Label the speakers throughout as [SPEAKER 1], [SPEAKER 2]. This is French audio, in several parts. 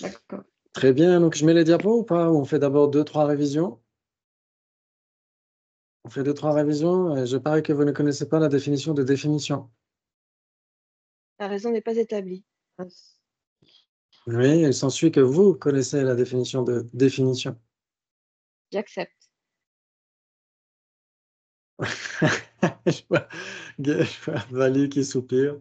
[SPEAKER 1] D'accord.
[SPEAKER 2] Très bien, donc je mets les diapos ou pas? Ou on fait d'abord 2-3 révisions? On fait 2-3 révisions. Je parie que vous ne connaissez pas la définition de définition.
[SPEAKER 3] La raison n'est pas établie.
[SPEAKER 2] Oui, il s'ensuit que vous connaissez la définition de définition.
[SPEAKER 3] J'accepte.
[SPEAKER 2] Je vois Vali qui soupire.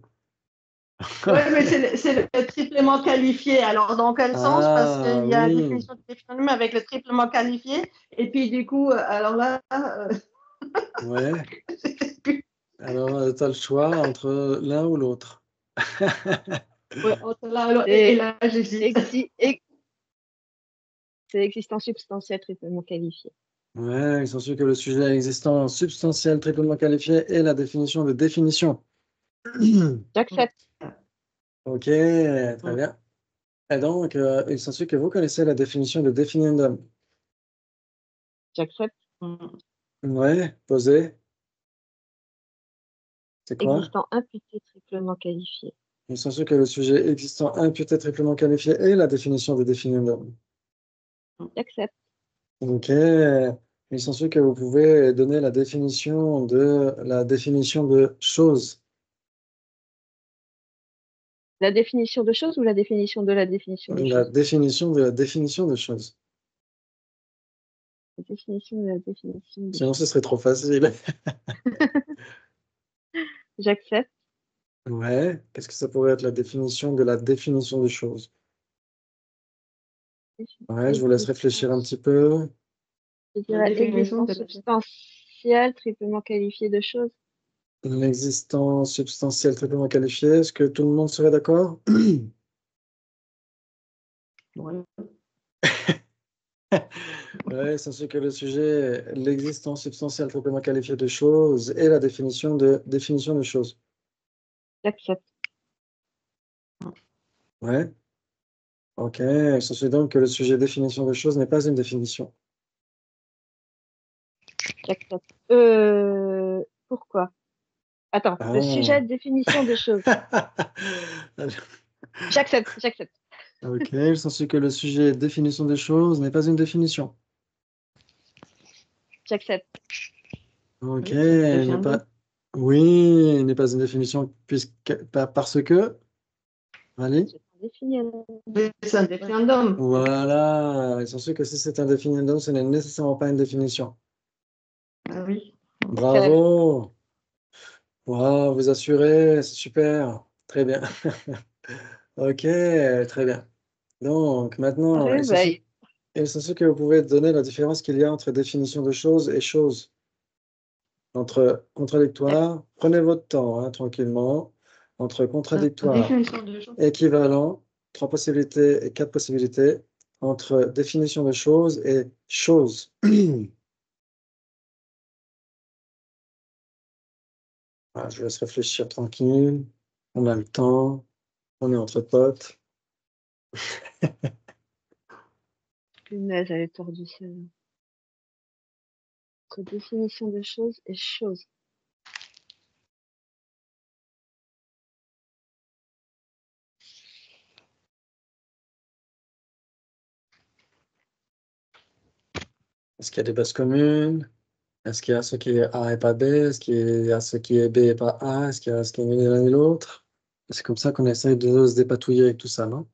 [SPEAKER 1] Oui, mais c'est le triplement qualifié. Alors, dans quel sens? Parce qu'il y a une définition de définition avec le triplement qualifié. Et puis, du coup, alors là,
[SPEAKER 2] Ouais. Alors, tu as le choix entre l'un ou l'autre.
[SPEAKER 1] ouais, entre là et l'autre. Et là, j'hésite.
[SPEAKER 3] C'est l'existant substantiel triplement qualifié.
[SPEAKER 2] Ouais, il s'ensuit que le sujet existant substantiel triplement qualifié est la définition de définition.
[SPEAKER 3] J'accepte.
[SPEAKER 2] Ok, très bien. Et donc, il s'ensuit que vous connaissez la définition de définiendum.
[SPEAKER 3] J'accepte.
[SPEAKER 2] Ouais, posé. C'est quoi?
[SPEAKER 3] Existant imputé triplement qualifié.
[SPEAKER 2] Il s'ensuit que le sujet existant imputé triplement qualifié est la définition de définiendum.
[SPEAKER 3] J'accepte.
[SPEAKER 2] Ok, il s'ensuit que vous pouvez donner la définition de chose.
[SPEAKER 3] La définition de chose ou la définition de la définition de
[SPEAKER 2] La
[SPEAKER 3] chose?
[SPEAKER 2] définition de la définition de chose.
[SPEAKER 3] La définition de la définition de
[SPEAKER 2] Sinon,
[SPEAKER 3] chose.
[SPEAKER 2] ce serait trop facile.
[SPEAKER 3] J'accepte.
[SPEAKER 2] Ouais, qu'est-ce que ça pourrait être la définition de la définition de chose? Ouais, je vous laisse réfléchir un petit peu.
[SPEAKER 3] Je dirais existence substantielle triplement qualifiée de chose.
[SPEAKER 2] L'existence substantielle triplement qualifiée, est-ce que tout le monde serait d'accord?
[SPEAKER 1] Ouais.
[SPEAKER 2] Ouais, c'est sûr que le sujet, l'existence substantielle triplement qualifiée de chose et la définition de chose.
[SPEAKER 3] J'accepte.
[SPEAKER 2] Ouais. Ok, ça suit donc que le sujet définition de chose n'est pas une définition.
[SPEAKER 3] J'accepte. Pourquoi? Attends, le sujet de définition de chose. J'accepte.
[SPEAKER 2] Ok, il s'ensuit que le sujet définition des choses n'est pas une définition.
[SPEAKER 3] J'accepte.
[SPEAKER 2] Ok,
[SPEAKER 1] Oui,
[SPEAKER 2] oui, n'est pas une définition parce que. Allez.
[SPEAKER 1] c'est un définiendum.
[SPEAKER 2] Voilà, il s'ensuit que si c'est un définiendum, ce n'est nécessairement pas une définition.
[SPEAKER 1] Ah oui.
[SPEAKER 2] Bravo. Wow, vous assurez, c'est super. Très bien. Ok, très bien. Donc, maintenant, il s'ensuit que vous pouvez donner la différence qu'il y a entre définition de choses et choses. Entre contradictoire, prenez votre temps, hein, tranquillement. Entre contradictoire, équivalent, 3 possibilités et 4 possibilités. Entre définition de choses et choses. Voilà, je vous laisse réfléchir tranquille. On a le temps. On est entre potes.
[SPEAKER 3] Punaise, elle est tordue, celle-là. Entre définition de choses et choses.
[SPEAKER 2] Est-ce qu'il y a des bases communes? Est-ce qu'il y a ce qui est A et pas B? Est-ce qu'il y a ce qui est B et pas A? Est-ce qu'il y a ce qui est ni l'un ni l'autre? C'est comme ça qu'on essaye de se dépatouiller avec tout ça, non?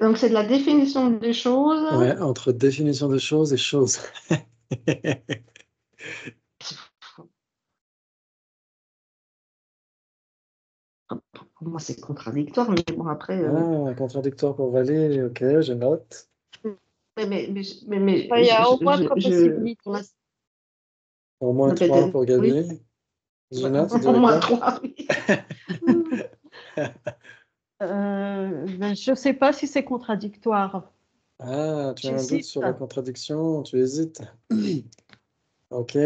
[SPEAKER 1] Donc, c'est de la définition des choses.
[SPEAKER 2] Ouais, entre définition de choses et choses.
[SPEAKER 1] Pour moi, c'est contradictoire, mais bon, après.
[SPEAKER 2] Ah, contradictoire pour Valérie, ok, je note.
[SPEAKER 1] Mais
[SPEAKER 3] Il y a au moins 3 possibilités.
[SPEAKER 2] Au moins 3 pour Gabi.
[SPEAKER 1] Oui.
[SPEAKER 2] Gina, tu
[SPEAKER 1] Au
[SPEAKER 2] dirais
[SPEAKER 1] moins
[SPEAKER 2] quoi?
[SPEAKER 1] 3, oui.
[SPEAKER 4] Je ne sais pas si c'est contradictoire.
[SPEAKER 2] Ah, tu as un doute
[SPEAKER 4] J'hésite.
[SPEAKER 2] sur la contradiction, tu hésites. Ok,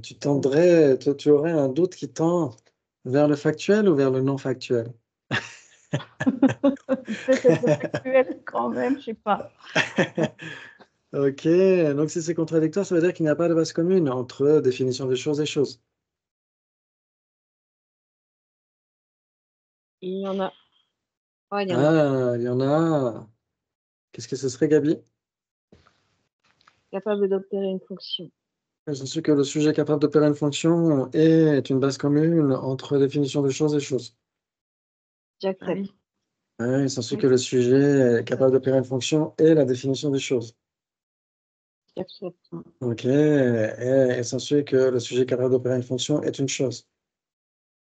[SPEAKER 2] tu aurais un doute qui tend vers le factuel ou vers le non factuel?
[SPEAKER 4] Peut-être factuel quand même, je sais pas.
[SPEAKER 2] Ok, donc si c'est contradictoire, ça veut dire qu'il n'y a pas de base commune entre définition des choses et choses.
[SPEAKER 3] Il y en a. Ouais, il y en a.
[SPEAKER 2] Ah, il y en a. Qu'est-ce que ce serait, Gabi?
[SPEAKER 3] Capable d'opérer une fonction.
[SPEAKER 2] Je suis que le sujet capable d'opérer une fonction est une base commune entre définition de choses et choses.
[SPEAKER 3] J'accepte.
[SPEAKER 2] Ouais, il s'ensuit que le sujet capable d'opérer une fonction est la définition des choses.
[SPEAKER 3] J'accepte.
[SPEAKER 2] Ok, et il s'ensuit que le sujet capable d'opérer une fonction est une chose.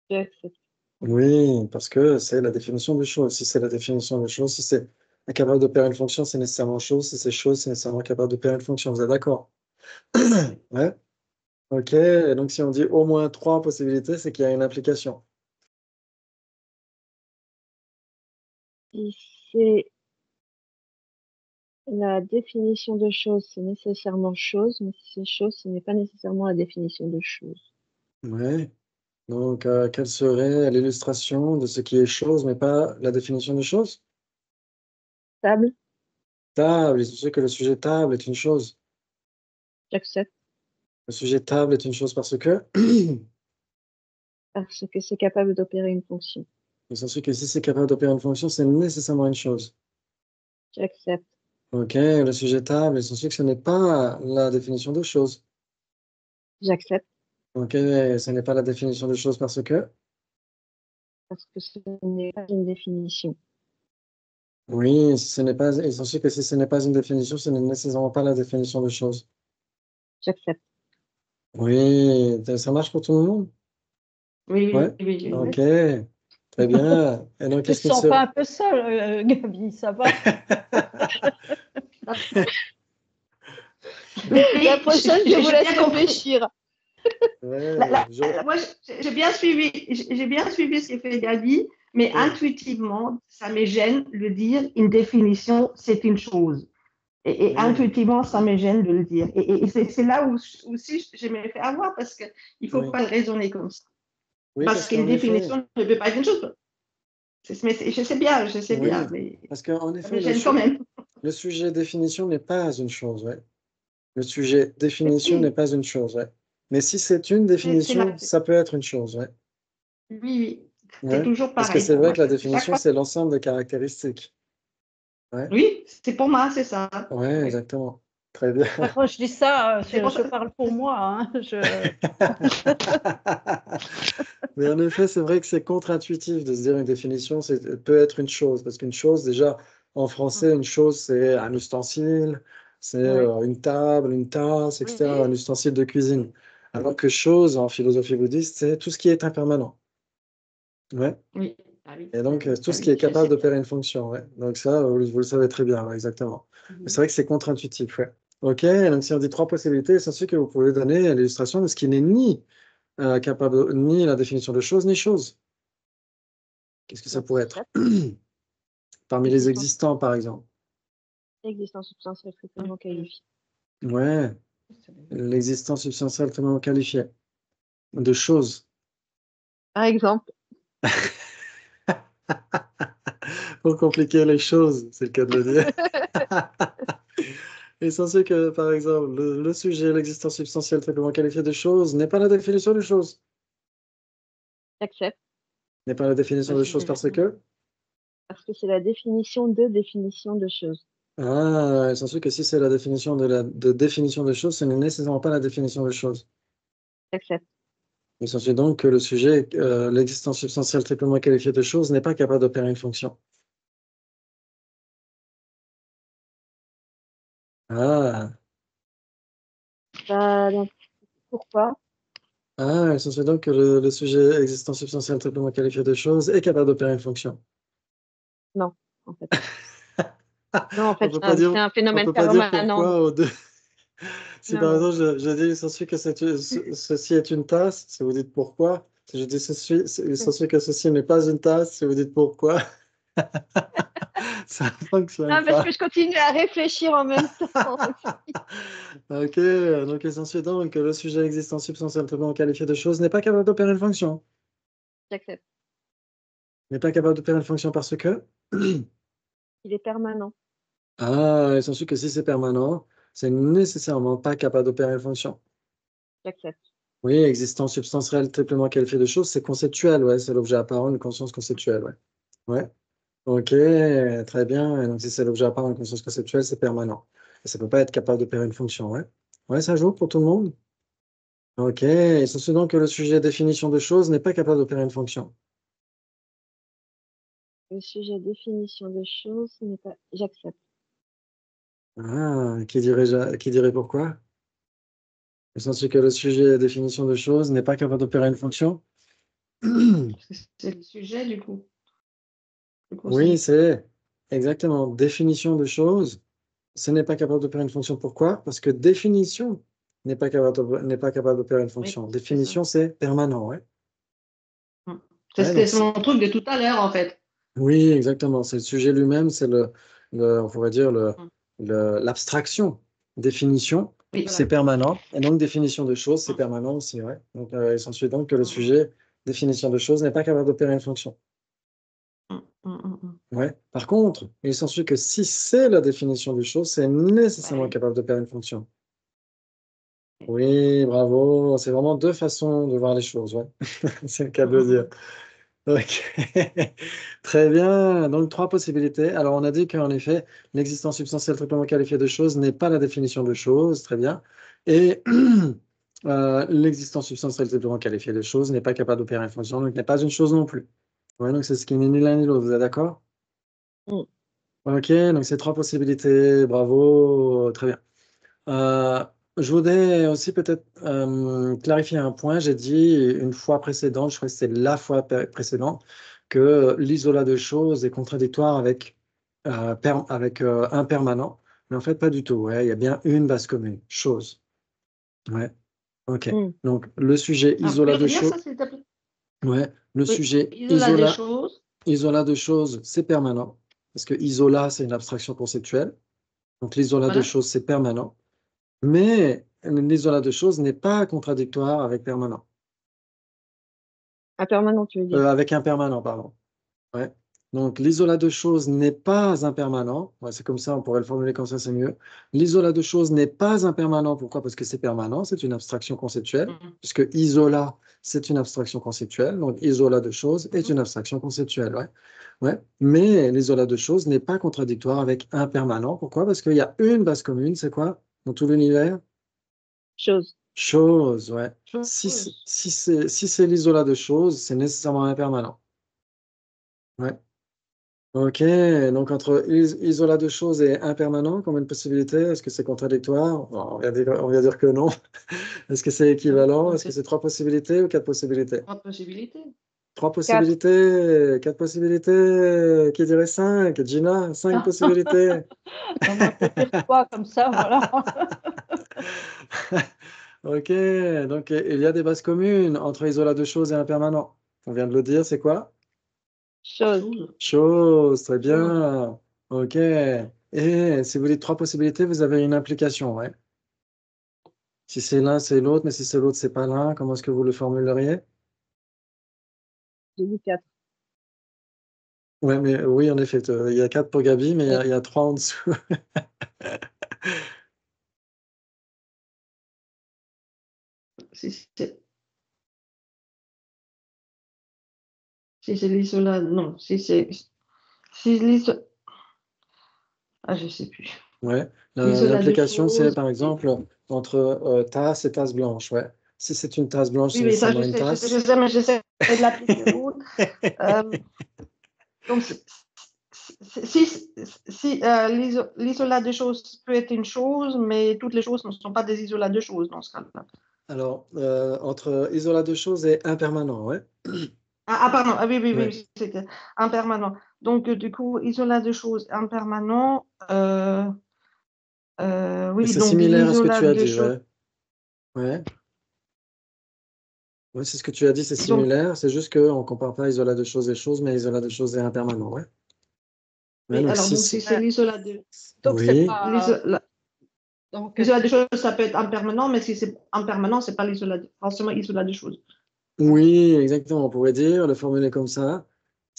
[SPEAKER 3] J'accepte.
[SPEAKER 2] Oui, parce que c'est la définition des choses. Si c'est la définition des choses, si c'est capable d'opérer une fonction, c'est nécessairement chose. Si c'est chose, c'est nécessairement capable d'opérer une fonction. Vous êtes d'accord? Ouais. Ok, et donc si on dit au moins 3 possibilités, c'est qu'il y a une application.
[SPEAKER 3] Si c'est la définition de chose, c'est nécessairement chose, mais si c'est chose, ce n'est pas nécessairement la définition de chose.
[SPEAKER 2] Ouais. Donc, quelle serait l'illustration de ce qui est chose, mais pas la définition de chose?
[SPEAKER 3] Table,
[SPEAKER 2] Table, il se peut que le sujet table est une chose.
[SPEAKER 3] j'accepte
[SPEAKER 2] Le sujet table est une chose parce que,
[SPEAKER 3] parce que c'est capable d'opérer une fonction.
[SPEAKER 2] il s'ensuit que si c'est capable d'opérer une fonction, c'est nécessairement une chose.
[SPEAKER 3] J'accepte
[SPEAKER 2] Ok, le sujet table, il s'ensuit que ce n'est pas la définition de chose.
[SPEAKER 3] j'accepte
[SPEAKER 2] Ok, ce n'est pas la définition de chose parce que,
[SPEAKER 3] parce que ce n'est pas une définition.
[SPEAKER 2] oui, si ce n'est pas, il s'ensuit que si ce n'est pas une définition, ce n'est nécessairement pas la définition de chose.
[SPEAKER 3] J'accepte.
[SPEAKER 2] Oui, ça marche pour tout le monde?
[SPEAKER 1] Oui,
[SPEAKER 2] Ouais,
[SPEAKER 1] oui, oui,
[SPEAKER 2] ok,
[SPEAKER 1] oui.
[SPEAKER 2] très bien. Et donc,
[SPEAKER 4] Tu te
[SPEAKER 2] qu'est-ce qu'il
[SPEAKER 4] sens
[SPEAKER 2] se...
[SPEAKER 4] pas un peu seule, Gabi, ça va?
[SPEAKER 1] Oui,
[SPEAKER 3] La prochaine, je vous
[SPEAKER 1] j'ai
[SPEAKER 3] laisse
[SPEAKER 1] bien compris.
[SPEAKER 3] réfléchir.
[SPEAKER 2] Ouais,
[SPEAKER 1] Moi, j'ai bien suivi ce que fait Gabi, mais
[SPEAKER 2] Ouais.
[SPEAKER 1] intuitivement, ça me gêne de dire une définition, c'est une chose. Et
[SPEAKER 2] Ouais.
[SPEAKER 1] intuitivement, ça me gêne de le dire. Et c'est là où aussi je me fais avoir parce qu'il ne faut
[SPEAKER 2] Oui.
[SPEAKER 1] pas le raisonner comme ça.
[SPEAKER 2] Oui,
[SPEAKER 1] Parce qu'une définition ne peut pas être une chose. Mais je sais
[SPEAKER 2] Oui,
[SPEAKER 1] bien, mais
[SPEAKER 2] parce qu'en
[SPEAKER 1] ça
[SPEAKER 2] effet,
[SPEAKER 1] me gêne quand même.
[SPEAKER 2] le sujet définition n'est pas une chose, ouais. Le sujet définition n'est
[SPEAKER 1] Oui,
[SPEAKER 2] pas une chose, ouais. Mais si c'est une
[SPEAKER 1] c'est là.
[SPEAKER 2] définition, ça peut être une chose, ouais.
[SPEAKER 1] Oui, oui. C'est
[SPEAKER 2] Ouais.
[SPEAKER 1] toujours
[SPEAKER 2] Parce que
[SPEAKER 1] pareil
[SPEAKER 2] c'est
[SPEAKER 1] pour
[SPEAKER 2] vrai
[SPEAKER 1] moi.
[SPEAKER 2] que la
[SPEAKER 1] Chaque
[SPEAKER 2] définition,
[SPEAKER 1] fois.
[SPEAKER 2] c'est l'ensemble des caractéristiques. Ouais,
[SPEAKER 1] Oui, c'est pour moi, c'est ça.
[SPEAKER 2] ouais, exactement. Très bien.
[SPEAKER 4] Quand je dis ça,
[SPEAKER 1] C'est pour
[SPEAKER 4] je
[SPEAKER 1] ça.
[SPEAKER 4] parle pour moi, hein.
[SPEAKER 2] Mais en effet, c'est vrai que c'est contre-intuitif de se dire une définition, peut être une chose. Parce qu'une chose, déjà, en français, une chose, c'est un ustensile, c'est
[SPEAKER 1] Oui.
[SPEAKER 2] une table, une tasse, etc., un
[SPEAKER 1] Oui,
[SPEAKER 2] ustensile de cuisine. Alors que chose, en philosophie bouddhiste, c'est tout ce qui est impermanent. Ouais.
[SPEAKER 1] oui. Ah oui,
[SPEAKER 2] Et donc, tout
[SPEAKER 1] ah
[SPEAKER 2] ce qui
[SPEAKER 1] oui,
[SPEAKER 2] est
[SPEAKER 1] je
[SPEAKER 2] capable
[SPEAKER 1] sais bien.
[SPEAKER 2] d'opérer une fonction. Ouais. Donc, ça, vous le savez très bien, ouais, exactement. Mais c'est vrai que c'est contre-intuitif. Ouais. OK, donc si on dit 3 possibilités, c'est sûr que vous pouvez donner l'illustration de ce qui n'est ni capable, ni la définition de chose, ni chose. Qu'est-ce que ça pourrait être?
[SPEAKER 3] J'accepte
[SPEAKER 2] Parmi les
[SPEAKER 3] l'existence
[SPEAKER 2] existants, par exemple.
[SPEAKER 3] substantielle triplement qualifiée.
[SPEAKER 2] Ouais, l'existence substantielle tellement qualifiée. De choses.
[SPEAKER 3] Par exemple,
[SPEAKER 2] Pour compliquer les choses, c'est le cas de le dire. Et censé que, par exemple, le sujet, l'existence substantielle tellement qualifiée de choses, n'est pas la définition de chose.
[SPEAKER 3] j'accepte
[SPEAKER 2] N'est pas la définition de chose parce que.
[SPEAKER 3] parce que c'est la définition de chose.
[SPEAKER 2] Ah, censé que si c'est la définition de définition de chose, ce n'est nécessairement pas la définition de chose.
[SPEAKER 3] J'accepte.
[SPEAKER 2] Il s'ensuit donc que le sujet, l'existence substantielle triplement qualifiée de chose, n'est pas capable d'opérer une fonction. Ah,
[SPEAKER 3] Donc, pourquoi?
[SPEAKER 2] ah, il s'ensuit donc que le sujet existence substantielle triplement qualifiée de chose est capable d'opérer une fonction.
[SPEAKER 3] Non, en fait. Non, en
[SPEAKER 2] On
[SPEAKER 3] fait,
[SPEAKER 2] peut pas dire,
[SPEAKER 3] c'est un
[SPEAKER 2] on
[SPEAKER 3] phénomène
[SPEAKER 2] peut pas dire
[SPEAKER 3] permanent.
[SPEAKER 2] pourquoi aux deux. Si
[SPEAKER 3] Non,
[SPEAKER 2] par
[SPEAKER 3] non.
[SPEAKER 2] exemple je dis il s'ensuit que ceci est une tasse, si vous dites pourquoi. Si je dis ceci, il s'ensuit que ceci n'est pas une tasse, si vous dites pourquoi, ça ne fonctionne
[SPEAKER 3] Ah, parce
[SPEAKER 2] pas.
[SPEAKER 3] que je continue à réfléchir en même temps.
[SPEAKER 2] Ok, donc il s'ensuit donc que le sujet existant substantiellement qualifié de chose n'est pas capable d'opérer une fonction.
[SPEAKER 3] J'accepte.
[SPEAKER 2] N'est pas capable d'opérer une fonction parce que
[SPEAKER 3] Il est permanent.
[SPEAKER 2] Ah, il s'en suit que si c'est permanent, c'est nécessairement pas capable d'opérer une fonction.
[SPEAKER 3] J'accepte.
[SPEAKER 2] Oui, existence, substance réelle, triplement qualifiée de choses, c'est conceptuel, ouais, c'est l'objet apparent, une conscience conceptuelle, ouais. Ouais. Ok, très bien. Et donc, si c'est l'objet apparent, une conscience conceptuelle, c'est permanent. Et ça peut pas être capable d'opérer une fonction, ouais. Ouais, ça joue pour tout le monde? Ok, il s'en suit donc que le sujet définition de choses n'est pas capable d'opérer une fonction.
[SPEAKER 3] Le sujet définition de choses n'est pas. J'accepte.
[SPEAKER 2] Ah, qui dirait pourquoi? Il s'en suit que le sujet définition de choses n'est pas capable d'opérer une fonction?
[SPEAKER 1] C'est le sujet, du coup.
[SPEAKER 2] Oui, c'est exactement. Définition de choses, ce n'est pas capable d'opérer une fonction. Pourquoi? Parce que définition n'est pas capable d'opérer une fonction.
[SPEAKER 1] Oui,
[SPEAKER 2] Définition, c'est permanent, ouais.
[SPEAKER 1] C'est
[SPEAKER 2] Ouais, donc
[SPEAKER 1] mon truc de tout à l'heure, en fait.
[SPEAKER 2] oui, exactement. C'est le sujet lui-même, c'est on pourrait dire l'abstraction. Définition,
[SPEAKER 1] Oui,
[SPEAKER 2] c'est
[SPEAKER 1] voilà.
[SPEAKER 2] permanent. Et donc, définition de choses, c'est permanent aussi, ouais. Donc, il s'ensuit donc que le
[SPEAKER 1] Mm.
[SPEAKER 2] sujet définition de choses n'est pas capable d'opérer une fonction. Ouais. Par contre, il s'ensuit que si c'est la définition des choses, c'est nécessairement capable de faire une fonction. Oui, bravo. C'est vraiment deux façons de voir les choses. Ouais. C'est le cas de le dire. Ok. Très bien. Donc, trois possibilités. Alors, on a dit qu'en effet, l'existence substantielle triplement qualifiée de choses n'est pas la définition de choses. Très bien. Et l'existence substantielle triplement qualifiée de choses n'est pas capable d'opérer une fonction, donc n'est pas une chose non plus. Ouais, donc c'est ce qui n'est ni l'un ni l'autre. Vous êtes d'accord?
[SPEAKER 3] Mm.
[SPEAKER 2] Ok, donc c'est trois possibilités, bravo, très bien. Je voudrais aussi peut-être clarifier un point. J'ai dit une fois précédente, je crois que c'était la fois précédente, que l'isolat de choses est contradictoire avec, impermanent, mais en fait pas du tout. Ouais, il y a bien une base commune, chose. Ouais, ok.
[SPEAKER 3] Mm.
[SPEAKER 2] Donc le sujet
[SPEAKER 1] Ah,
[SPEAKER 2] isolat de
[SPEAKER 1] redire
[SPEAKER 2] choses,
[SPEAKER 1] ça, s'il te plaît?
[SPEAKER 2] ouais, le
[SPEAKER 1] Oui.
[SPEAKER 2] sujet
[SPEAKER 1] Isola des choses.
[SPEAKER 2] isolat de choses, c'est permanent, parce que isola, c'est une abstraction conceptuelle. Donc l'isolat de
[SPEAKER 1] Voilà.
[SPEAKER 2] choses, c'est permanent. Mais l'isolat de choses n'est pas contradictoire avec permanent.
[SPEAKER 3] Impermanent, tu veux dire.
[SPEAKER 2] Avec impermanent, pardon. Ouais. Donc l'isolat de choses n'est pas impermanent. Ouais, c'est comme ça, on pourrait le formuler comme ça, c'est mieux. L'isolat de choses n'est pas impermanent. Pourquoi? Parce que c'est permanent, c'est une abstraction conceptuelle. Puisque isola, c'est une abstraction conceptuelle. Donc isolat de choses est une abstraction conceptuelle. Ouais. Ouais. Mais l'isolat de choses n'est pas contradictoire avec impermanent. Pourquoi? Parce qu'il y a une base commune, c'est quoi? Dans tout l'univers?
[SPEAKER 3] Chose.
[SPEAKER 2] Chose, ouais.
[SPEAKER 1] Chose.
[SPEAKER 2] Si c'est l'isolat de choses, c'est nécessairement impermanent. Ouais. Ok, donc entre isolat de choses et impermanent, combien de possibilités? Est-ce que c'est contradictoire? Bon, on va dire que non. Est-ce que c'est équivalent? Est-ce que c'est trois possibilités ou quatre possibilités?
[SPEAKER 1] Trois possibilités.
[SPEAKER 2] Trois
[SPEAKER 3] 4.
[SPEAKER 2] possibilités, quatre possibilités, qui dirait cinq? Gina, cinq possibilités.
[SPEAKER 4] On va peut-être dire 3 comme ça, voilà.
[SPEAKER 2] Ok, donc il y a des bases communes entre isolat de choses et impermanent. On vient de le dire, c'est quoi?
[SPEAKER 3] Chose.
[SPEAKER 2] Chose, très bien. Ok. Et si vous dites trois possibilités, vous avez une implication, ouais. Si c'est l'un, c'est l'autre, mais si c'est l'autre, c'est pas l'un, comment est-ce que vous le formuleriez?
[SPEAKER 3] J'ai dit 4.
[SPEAKER 2] Ouais, mais oui, en effet, il y a quatre pour Gabi, mais il y a trois en dessous.
[SPEAKER 1] Si c'est l'isolat, non. Si l'isolat, ah, je sais plus.
[SPEAKER 2] Ouais.
[SPEAKER 1] L'isolat de
[SPEAKER 2] L'implication, c'est
[SPEAKER 1] choses.
[SPEAKER 2] par exemple entre tasse et tasse blanche, ouais. Si c'est une tasse blanche, c'est
[SPEAKER 1] Oui, mais ça,
[SPEAKER 2] nécessairement une
[SPEAKER 1] je
[SPEAKER 2] tasse.
[SPEAKER 1] sais, mais j'essaie de l'appliquer où. Donc, l'isolat de choses peut être une chose, mais toutes les choses ne sont pas des isolats de choses dans ce cas-là.
[SPEAKER 2] Alors, entre isolat de choses et impermanent, ouais.
[SPEAKER 1] Pardon, oui,
[SPEAKER 2] Ouais.
[SPEAKER 1] c'était impermanent. Donc, du coup, isolat de choses impermanent.
[SPEAKER 2] Et
[SPEAKER 1] Oui,
[SPEAKER 2] c'est
[SPEAKER 1] donc
[SPEAKER 2] similaire à ce que
[SPEAKER 1] l'isolat
[SPEAKER 2] tu as
[SPEAKER 1] de
[SPEAKER 2] dit,
[SPEAKER 1] choses.
[SPEAKER 2] ouais. Ouais. Ouais, c'est ce que tu as dit, c'est
[SPEAKER 1] Donc,
[SPEAKER 2] similaire. C'est juste qu'on ne compare pas isolat de choses et choses, mais isolat de choses et impermanent, ouais. Ouais,
[SPEAKER 1] oui,
[SPEAKER 2] donc
[SPEAKER 1] alors, donc si c'est l'isolat de.
[SPEAKER 4] Donc, c'est
[SPEAKER 2] oui,
[SPEAKER 4] pas. Donc,
[SPEAKER 1] L'isolat de choses, ça peut être impermanent, mais si c'est impermanent, c'est pas forcément isolat de choses.
[SPEAKER 2] oui, exactement. On pourrait dire, le formuler comme ça.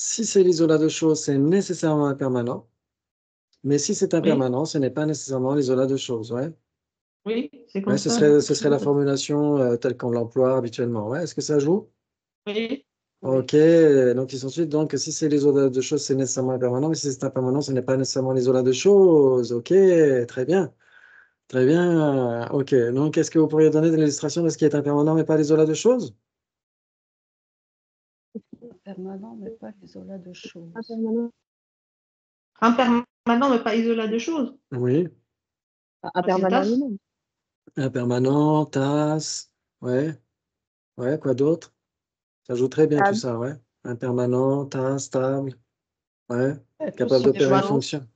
[SPEAKER 2] si c'est l'isolat de choses, c'est nécessairement impermanent. Mais si c'est impermanent, ce n'est pas nécessairement l'isolat de choses. Ouais.
[SPEAKER 1] Oui, c'est
[SPEAKER 2] Ouais,
[SPEAKER 1] comme
[SPEAKER 2] ce
[SPEAKER 1] ça.
[SPEAKER 2] serait la formulation telle qu'on l'emploie habituellement. Ouais, est-ce que ça joue?
[SPEAKER 1] Oui.
[SPEAKER 2] Ok, donc ils ensuite, donc si c'est l'isolat de choses, c'est nécessairement impermanent, mais si c'est impermanent, ce n'est pas nécessairement l'isolat de choses. Ok, très bien. Très bien. Ok, donc est-ce que vous pourriez donner de l'illustration de ce qui est impermanent mais pas l'isolat de choses?
[SPEAKER 4] Permanent, mais pas l'isolat de choses.
[SPEAKER 1] Impermanent, mais pas isolat de choses.
[SPEAKER 2] Oui.
[SPEAKER 3] Impermanent
[SPEAKER 1] tasse.
[SPEAKER 3] lui-même.
[SPEAKER 2] Impermanent, tasse, ouais. Ouais, quoi d'autre? Ça joue très bien tout ça, ouais. Impermanent, tasse, stable, ouais.
[SPEAKER 4] Et tout
[SPEAKER 2] Capable
[SPEAKER 4] ce qui n'est
[SPEAKER 2] d'opérer une
[SPEAKER 4] pas,
[SPEAKER 2] fonction.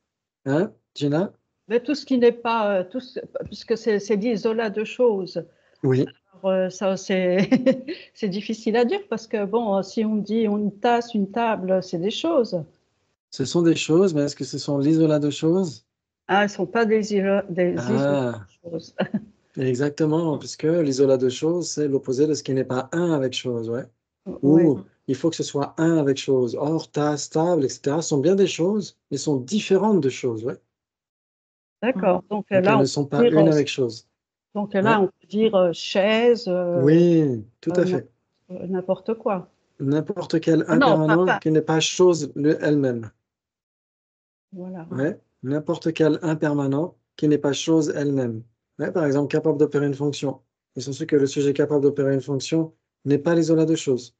[SPEAKER 2] Hein, Gina?
[SPEAKER 4] mais tout ce qui n'est pas, puisque c'est dit isolat de choses.
[SPEAKER 2] Oui.
[SPEAKER 4] Alors, ça, c'est c'est difficile à dire parce que, bon, si on dit une tasse, une table, c'est des choses.
[SPEAKER 2] Ce sont des choses, mais est-ce que ce sont l'isolat de choses?
[SPEAKER 4] Ah, elles ne sont pas des isolats
[SPEAKER 2] Ah,
[SPEAKER 4] de choses.
[SPEAKER 2] exactement, puisque l'isolat de choses, c'est l'opposé de ce qui n'est pas un avec chose, ouais.
[SPEAKER 4] Oui,
[SPEAKER 2] Ou il faut que ce soit un avec chose. Or, tasse, table, etc. sont bien des choses, mais sont différentes de choses, ouais.
[SPEAKER 4] d'accord. Donc
[SPEAKER 2] Donc, elles
[SPEAKER 4] là, on
[SPEAKER 2] ne
[SPEAKER 4] peut
[SPEAKER 2] sont pas
[SPEAKER 4] dire,
[SPEAKER 2] une avec chose. Ouais.
[SPEAKER 4] chaise,
[SPEAKER 2] Oui, tout à fait.
[SPEAKER 4] n'importe quoi.
[SPEAKER 2] N'importe quel
[SPEAKER 4] Ah non,
[SPEAKER 2] impermanent qui n'est pas chose elle-même.
[SPEAKER 4] voilà.
[SPEAKER 2] Ouais. N'importe quel impermanent qui n'est pas chose elle-même. Ouais, par exemple, capable d'opérer une fonction. Il s'ensuit que le sujet capable d'opérer une fonction n'est pas l'isolat de choses.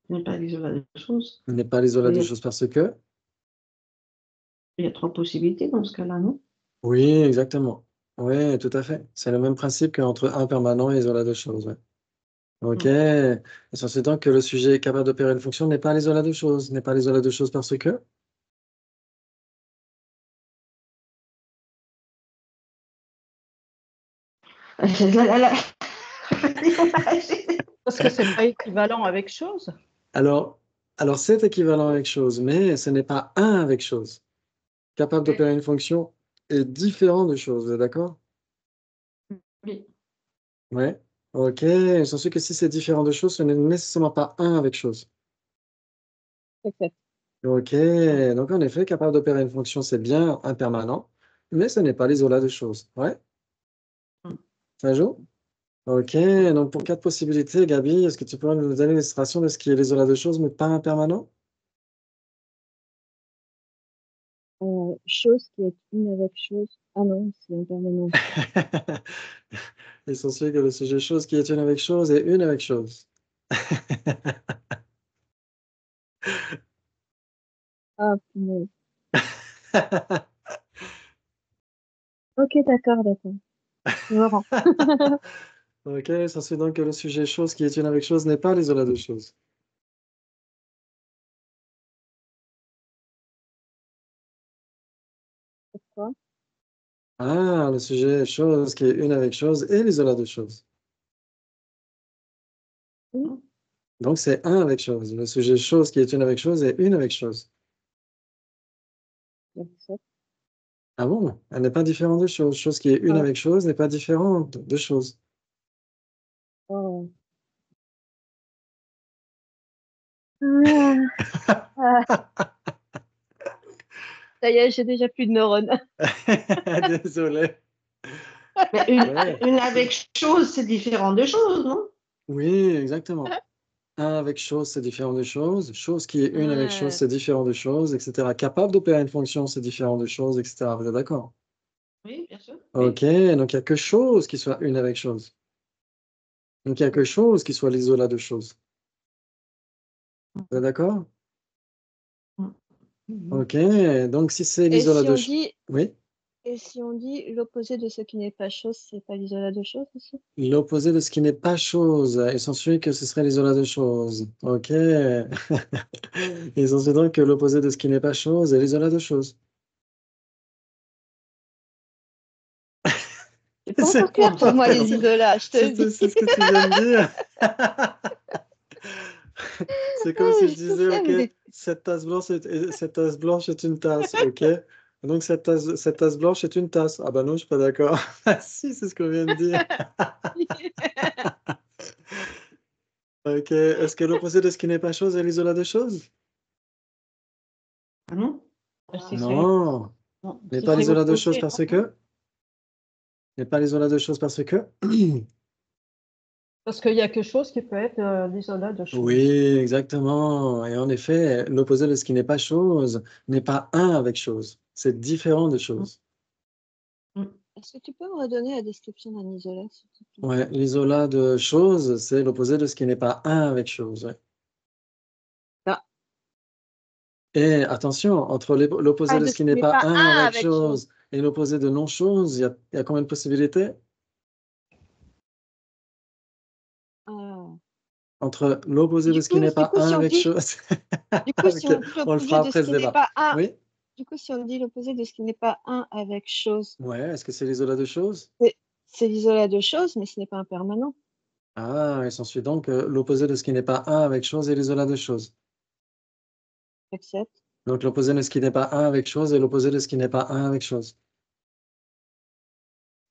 [SPEAKER 1] N'est pas l'isolat de choses.
[SPEAKER 2] Il n'est pas l'isolat de choses parce que...
[SPEAKER 1] Il y a trois possibilités dans ce cas-là, non?
[SPEAKER 2] Oui, exactement. Oui, tout à fait. C'est le même principe qu'entre impermanent et isolat de choses. Ouais. OK. Et c'est donc que le sujet capable d'opérer une fonction n'est pas l'isolat de choses. N'est pas l'isolat de choses parce que...
[SPEAKER 4] Parce que c'est pas équivalent avec chose.
[SPEAKER 2] Alors, c'est équivalent avec chose, mais ce n'est pas un avec chose. Capable d'opérer une fonction est différent de chose, vous êtes d'accord?
[SPEAKER 1] Oui.
[SPEAKER 2] Ouais. OK. C'est que si c'est différent de chose, ce n'est nécessairement pas un avec chose.
[SPEAKER 3] Exact.
[SPEAKER 2] OK. Donc, en effet, capable d'opérer une fonction, c'est bien impermanent, mais ce n'est pas l'isolat de choses. Ouais. Ça joue? OK. Donc, pour quatre possibilités, Gabi, est-ce que tu pourrais nous donner l'illustration de ce qui est l'isolat de choses, mais pas impermanent?
[SPEAKER 3] Chose qui est une avec chose. Ah non, c'est impermanent.
[SPEAKER 2] Essentiel que le sujet chose qui est une avec chose et une avec chose.
[SPEAKER 3] Ah, punaise. Ok, d'accord. Je me rends.
[SPEAKER 2] OK, ça suit donc que le sujet chose qui est une avec chose n'est pas l'isolat de chose.
[SPEAKER 3] Pourquoi?
[SPEAKER 2] Ah, le sujet chose qui est une avec chose et l'isolat de chose.
[SPEAKER 3] Oui.
[SPEAKER 2] Donc c'est un avec chose. Le sujet chose qui est une avec chose et une avec chose. Ah bon? Elle n'est pas différente de chose. Chose qui est une
[SPEAKER 3] Ah.
[SPEAKER 2] avec chose n'est pas différente de chose.
[SPEAKER 3] Oh. Ah. Ça y est, j'ai déjà plus de neurones.
[SPEAKER 2] Désolé.
[SPEAKER 1] Mais une avec chose, c'est différent de chose, non?
[SPEAKER 2] Oui, exactement. Un avec chose, c'est différent de chose. Chose qui est une avec chose, c'est différent de chose, etc. Capable d'opérer une fonction, c'est différent de chose, etc. Vous êtes d'accord?
[SPEAKER 1] Oui, bien sûr.
[SPEAKER 2] OK, donc il n'y a que chose qui soit une avec chose. Donc il n'y a que chose qui soit l'isolat de chose. Vous êtes d'accord? OK, donc si c'est
[SPEAKER 3] Et
[SPEAKER 2] l'isolat
[SPEAKER 3] si
[SPEAKER 2] de
[SPEAKER 3] on
[SPEAKER 2] chose...
[SPEAKER 3] dit,
[SPEAKER 2] Oui,
[SPEAKER 3] l'opposé de ce qui n'est pas chose, c'est pas l'isolat de chose aussi?
[SPEAKER 2] l'opposé de ce qui n'est pas chose. Il s'ensuit que ce serait l'isolat de chose. OK. Il s'ensuit donc que l'opposé de ce qui n'est pas chose est l'isolat de chose.
[SPEAKER 3] C'est pas
[SPEAKER 2] C'est
[SPEAKER 3] encore clair pour moi, les
[SPEAKER 2] c'est
[SPEAKER 3] isolats, je te le dis.
[SPEAKER 2] ce que tu viens de dire. C'est comme si je
[SPEAKER 3] Je
[SPEAKER 2] disais,
[SPEAKER 3] sais,
[SPEAKER 2] OK,
[SPEAKER 3] mais
[SPEAKER 2] cette tasse blanche est une tasse, OK? Donc, cette tasse blanche est une tasse. Ah ben non, je suis pas d'accord. Ah si, c'est ce qu'on vient de dire. Ok. Est-ce que l'opposé de ce qui n'est pas chose est l'isolat de chose?
[SPEAKER 1] Ah non?
[SPEAKER 2] Non. N'est pas l'isolat de chose parce que? N'est pas l'isolat de chose parce que?
[SPEAKER 4] Parce qu'il y a quelque chose qui peut être l'isolat de chose.
[SPEAKER 2] Oui, exactement. Et en effet, l'opposé de ce qui n'est pas chose n'est pas un avec chose. C'est différent de chose.
[SPEAKER 3] Est-ce que tu peux me redonner la description d'un isolat, s'il te plaît?
[SPEAKER 2] Ouais, l'isolat de chose, c'est l'opposé de ce qui n'est pas un avec chose. Ouais.
[SPEAKER 3] Ah.
[SPEAKER 2] Et attention, entre l'opposé de ce qui n'est pas un avec chose et l'opposé de non-chose, il y a combien de possibilités? Entre l'opposé de ce qui n'est pas un avec chose.
[SPEAKER 3] Du coup, si on dit
[SPEAKER 2] On le fera après ce débat. Oui?
[SPEAKER 3] Du coup, si on dit l'opposé de ce qui n'est pas un avec chose.
[SPEAKER 2] Ouais, est-ce que c'est l'isolat de chose?
[SPEAKER 3] C'est l'isolat de chose, mais ce n'est pas un permanent.
[SPEAKER 2] Ah, il s'ensuit donc l'opposé de ce qui n'est pas un avec chose est l'isolat de chose.
[SPEAKER 3] J'accepte.
[SPEAKER 2] Donc l'opposé de ce qui n'est pas un avec chose est l'opposé de ce qui n'est pas un avec chose.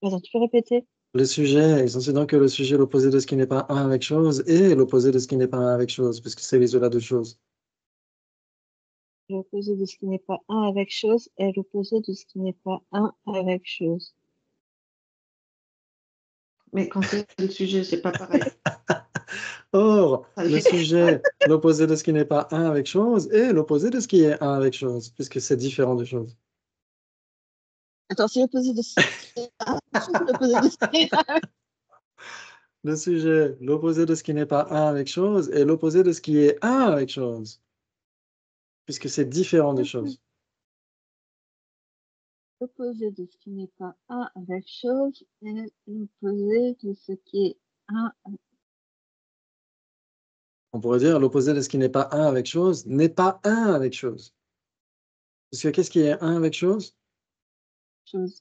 [SPEAKER 3] Attends, tu peux répéter?
[SPEAKER 2] Le sujet, il s'ensuit donc que le sujet est l'opposé de ce qui n'est pas un avec chose et l'opposé de ce qui n'est pas un avec chose, puisque c'est l'isolat de chose.
[SPEAKER 3] L'opposé de ce qui n'est pas un avec chose est l'opposé de ce qui n'est pas un avec chose.
[SPEAKER 1] Mais quand c'est le sujet, c'est pas pareil.
[SPEAKER 2] Or, le sujet, l'opposé de ce qui n'est pas un avec chose et l'opposé de ce qui est un avec chose, puisque c'est différent de chose.
[SPEAKER 3] Attends, c'est l'opposé de ce qui est un avec chose, l'opposé de ce qui est un avec...
[SPEAKER 2] Le sujet, l'opposé de ce qui n'est pas un avec chose et l'opposé de ce qui est un avec chose, puisque c'est différent de chose.
[SPEAKER 3] L'opposé de ce qui n'est pas un avec chose est l'opposé de ce qui est un avec...
[SPEAKER 2] On pourrait dire l'opposé de ce qui n'est pas un avec chose n'est pas un avec chose. Parce que qu'est-ce qui est un avec chose?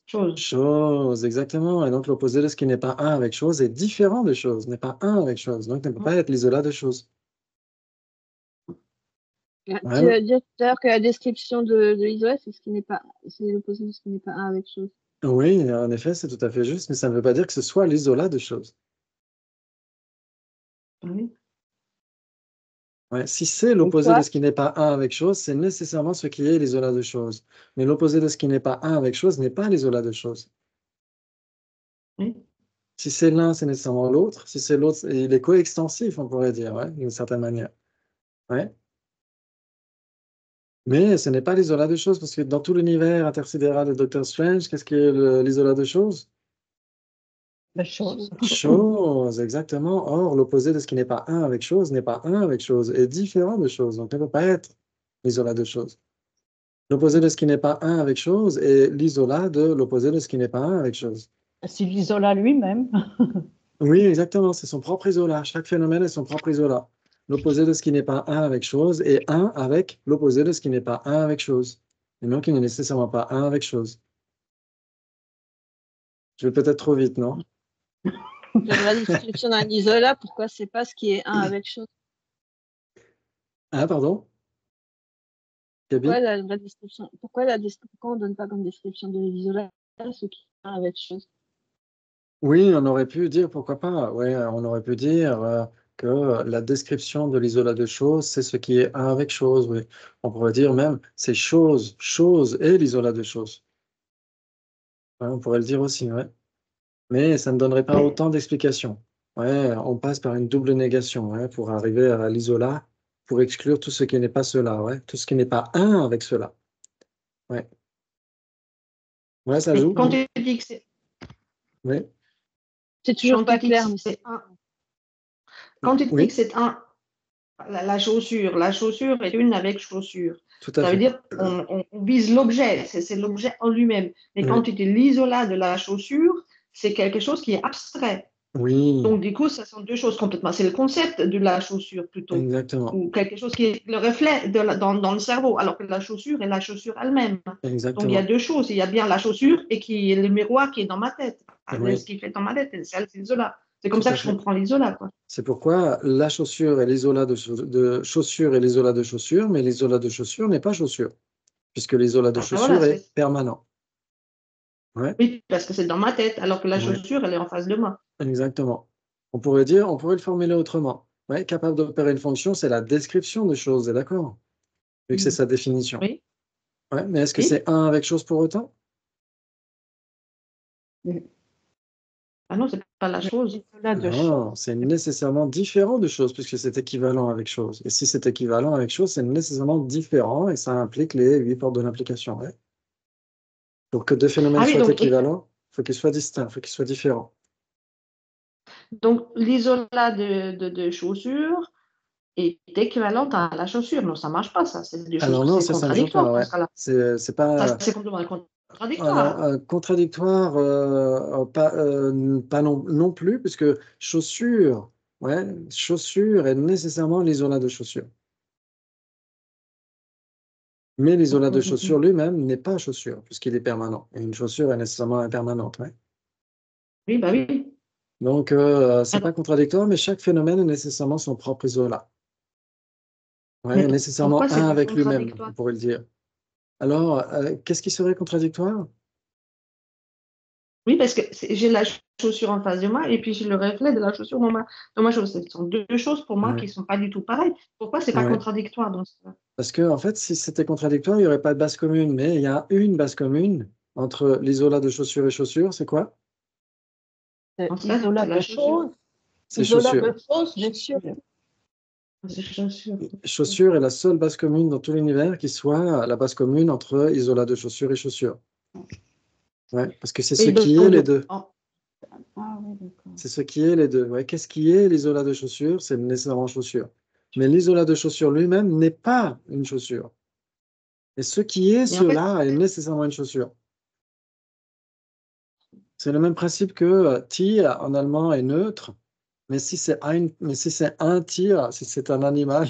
[SPEAKER 3] Chose.
[SPEAKER 2] Chose, exactement. Et donc l'opposé de ce qui n'est pas un avec chose est différent de chose, n'est pas un avec chose. Donc ne peut pas être l'isolat de chose.
[SPEAKER 3] Tu as dit tout à l'heure que la description de l'isolat, c'est l'opposé de ce qui n'est pas un avec chose.
[SPEAKER 2] Oui, en effet, c'est tout à fait juste, mais ça ne veut pas dire que ce soit l'isolat de chose.
[SPEAKER 1] Oui.
[SPEAKER 2] Ouais, si c'est l'opposé de ce qui n'est pas un avec chose, c'est nécessairement ce qui est l'isolat de chose. Mais l'opposé de ce qui n'est pas un avec chose n'est pas l'isolat de chose.
[SPEAKER 1] Oui.
[SPEAKER 2] Si c'est l'un, c'est nécessairement l'autre. Si c'est l'autre, il est coextensif, on pourrait dire, ouais, d'une certaine manière. Ouais. Mais ce n'est pas l'isolat de chose, parce que dans tout l'univers intersidéral de Doctor Strange, qu'est-ce qui est l'isolat de chose?
[SPEAKER 4] La chose.
[SPEAKER 2] Chose, exactement. Or, l'opposé de ce qui n'est pas un avec chose n'est pas un avec chose, est différent de chose. Donc, ne peut pas être l'isolat de chose. L'opposé de ce qui n'est pas un avec chose est l'isolat de l'opposé de ce qui n'est pas un avec chose.
[SPEAKER 4] C'est l'isolat lui-même.
[SPEAKER 2] Oui, exactement. C'est son propre isolat. Chaque phénomène est son propre isolat. L'opposé de ce qui n'est pas un avec chose est un avec l'opposé de ce qui n'est pas un avec chose. Et donc, il n'est nécessairement pas un avec chose. Je vais peut-être trop vite, non?
[SPEAKER 3] La description d'un isolat, pourquoi c'est pas ce qui est un avec chose?
[SPEAKER 2] Ah, pardon?
[SPEAKER 3] Pourquoi on ne donne pas comme description de l'isolat ce qui est un avec chose?
[SPEAKER 2] Oui, on aurait pu dire, pourquoi pas. Ouais, on aurait pu dire que la description de l'isolat de chose, c'est ce qui est un avec chose. Oui. On pourrait dire même, c'est chose, chose et l'isolat de chose. Ouais, on pourrait le dire aussi, ouais. Mais ça ne donnerait pas autant d'explications. Ouais, on passe par une double négation, ouais, pour arriver à l'isolat, pour exclure tout ce qui n'est pas cela, ouais, tout ce qui n'est pas un avec cela. Ouais. Ouais, ça joue.
[SPEAKER 1] Quand tu dis que c'est...
[SPEAKER 2] Oui.
[SPEAKER 3] C'est toujours pas clair, mais
[SPEAKER 1] c'est un. Quand tu dis que c'est un, la chaussure est une avec chaussure. Ça veut dire on vise l'objet, c'est l'objet en lui-même. Mais quand tu dis l'isolat de la chaussure, c'est quelque chose qui est abstrait.
[SPEAKER 2] Oui.
[SPEAKER 1] Donc, du coup, ça sont deux choses complètement. C'est le concept de la chaussure plutôt.
[SPEAKER 2] Exactement.
[SPEAKER 1] Ou quelque chose qui est le reflet dans le cerveau, alors que la chaussure est la chaussure elle-même.
[SPEAKER 2] Exactement.
[SPEAKER 1] Donc, il y a deux choses. Il y a bien la chaussure et qui est le miroir qui est dans ma tête.
[SPEAKER 2] Oui.
[SPEAKER 1] Ce qui fait dans ma tête, c'est l'isolat. C'est comme ça que je comprends l'isolat.
[SPEAKER 2] C'est pourquoi la chaussure est l'isolat de chaussure et l'isolat de chaussure, mais l'isolat de chaussure n'est pas chaussure. puisque l'isolat de chaussure
[SPEAKER 1] voilà,
[SPEAKER 2] est permanent. Ouais.
[SPEAKER 1] Oui, parce que c'est dans ma tête, alors que la chaussure, elle est en face de moi.
[SPEAKER 2] Exactement. On pourrait le formuler autrement. Ouais, capable d'opérer une fonction, c'est la description de choses, d'accord? Vu que c'est sa définition.
[SPEAKER 1] Oui.
[SPEAKER 2] Ouais, mais est-ce que c'est un avec chose pour autant?
[SPEAKER 1] Ah non, c'est pas la chose.
[SPEAKER 2] Non, c'est nécessairement différent de chose, puisque c'est équivalent avec chose. Et si c'est équivalent avec chose, c'est nécessairement différent, et ça implique les 8 portes de l'implication. Ouais. Pour que deux phénomènes soient équivalents, il faut qu'ils soient distincts, il faut qu'ils soient différents.
[SPEAKER 1] Donc, l'isolat de chaussure est équivalent à la chaussure. Non, ça ne marche pas, ça. C'est des choses, c'est contradictoire.
[SPEAKER 2] Ouais. C'est pas...
[SPEAKER 1] c'est complètement
[SPEAKER 2] contradictoire. Alors, contradictoire, pas non plus, puisque chaussure, chaussure est nécessairement l'isolat de chaussure. Mais l'isolat de chaussure lui-même n'est pas chaussure, puisqu'il est permanent. Et une chaussure est nécessairement impermanente. Ouais.
[SPEAKER 1] Oui, bah oui.
[SPEAKER 2] Donc, c'est pas contradictoire, mais chaque phénomène est nécessairement son propre isolat. Ouais, nécessairement un avec lui-même, on pourrait le dire. Alors, qu'est-ce qui serait contradictoire?
[SPEAKER 1] Oui, parce que j'ai la chaussure en face de moi et puis j'ai le reflet de la chaussure dans ma chaussure. Ce sont deux choses pour moi qui ne sont pas du tout pareilles. Pourquoi c'est pas contradictoire dans ce cas?
[SPEAKER 2] Parce que, en fait, si c'était contradictoire, il n'y aurait pas de base commune. Mais il y a une base commune entre l'isolat de chaussure et chaussure, c'est quoi?
[SPEAKER 4] L'isolat de chose.
[SPEAKER 2] C'est chaussure.
[SPEAKER 4] L'isolat de chose, bien sûr.
[SPEAKER 2] Chaussure est la seule base commune dans tout l'univers qui soit la base commune entre isolat de chaussure et chaussure. Ouais, parce que c'est ce qui est les deux. C'est ce qui est les deux. Ouais, qu'est-ce qui est l'isolat de chaussure? C'est nécessairement chaussure. Mais l'isolat de chaussure lui-même n'est pas une chaussure. Et ce qui est cela est nécessairement une chaussure. C'est le même principe que Tier en allemand est neutre, mais si c'est un Tier, si c'est un animal,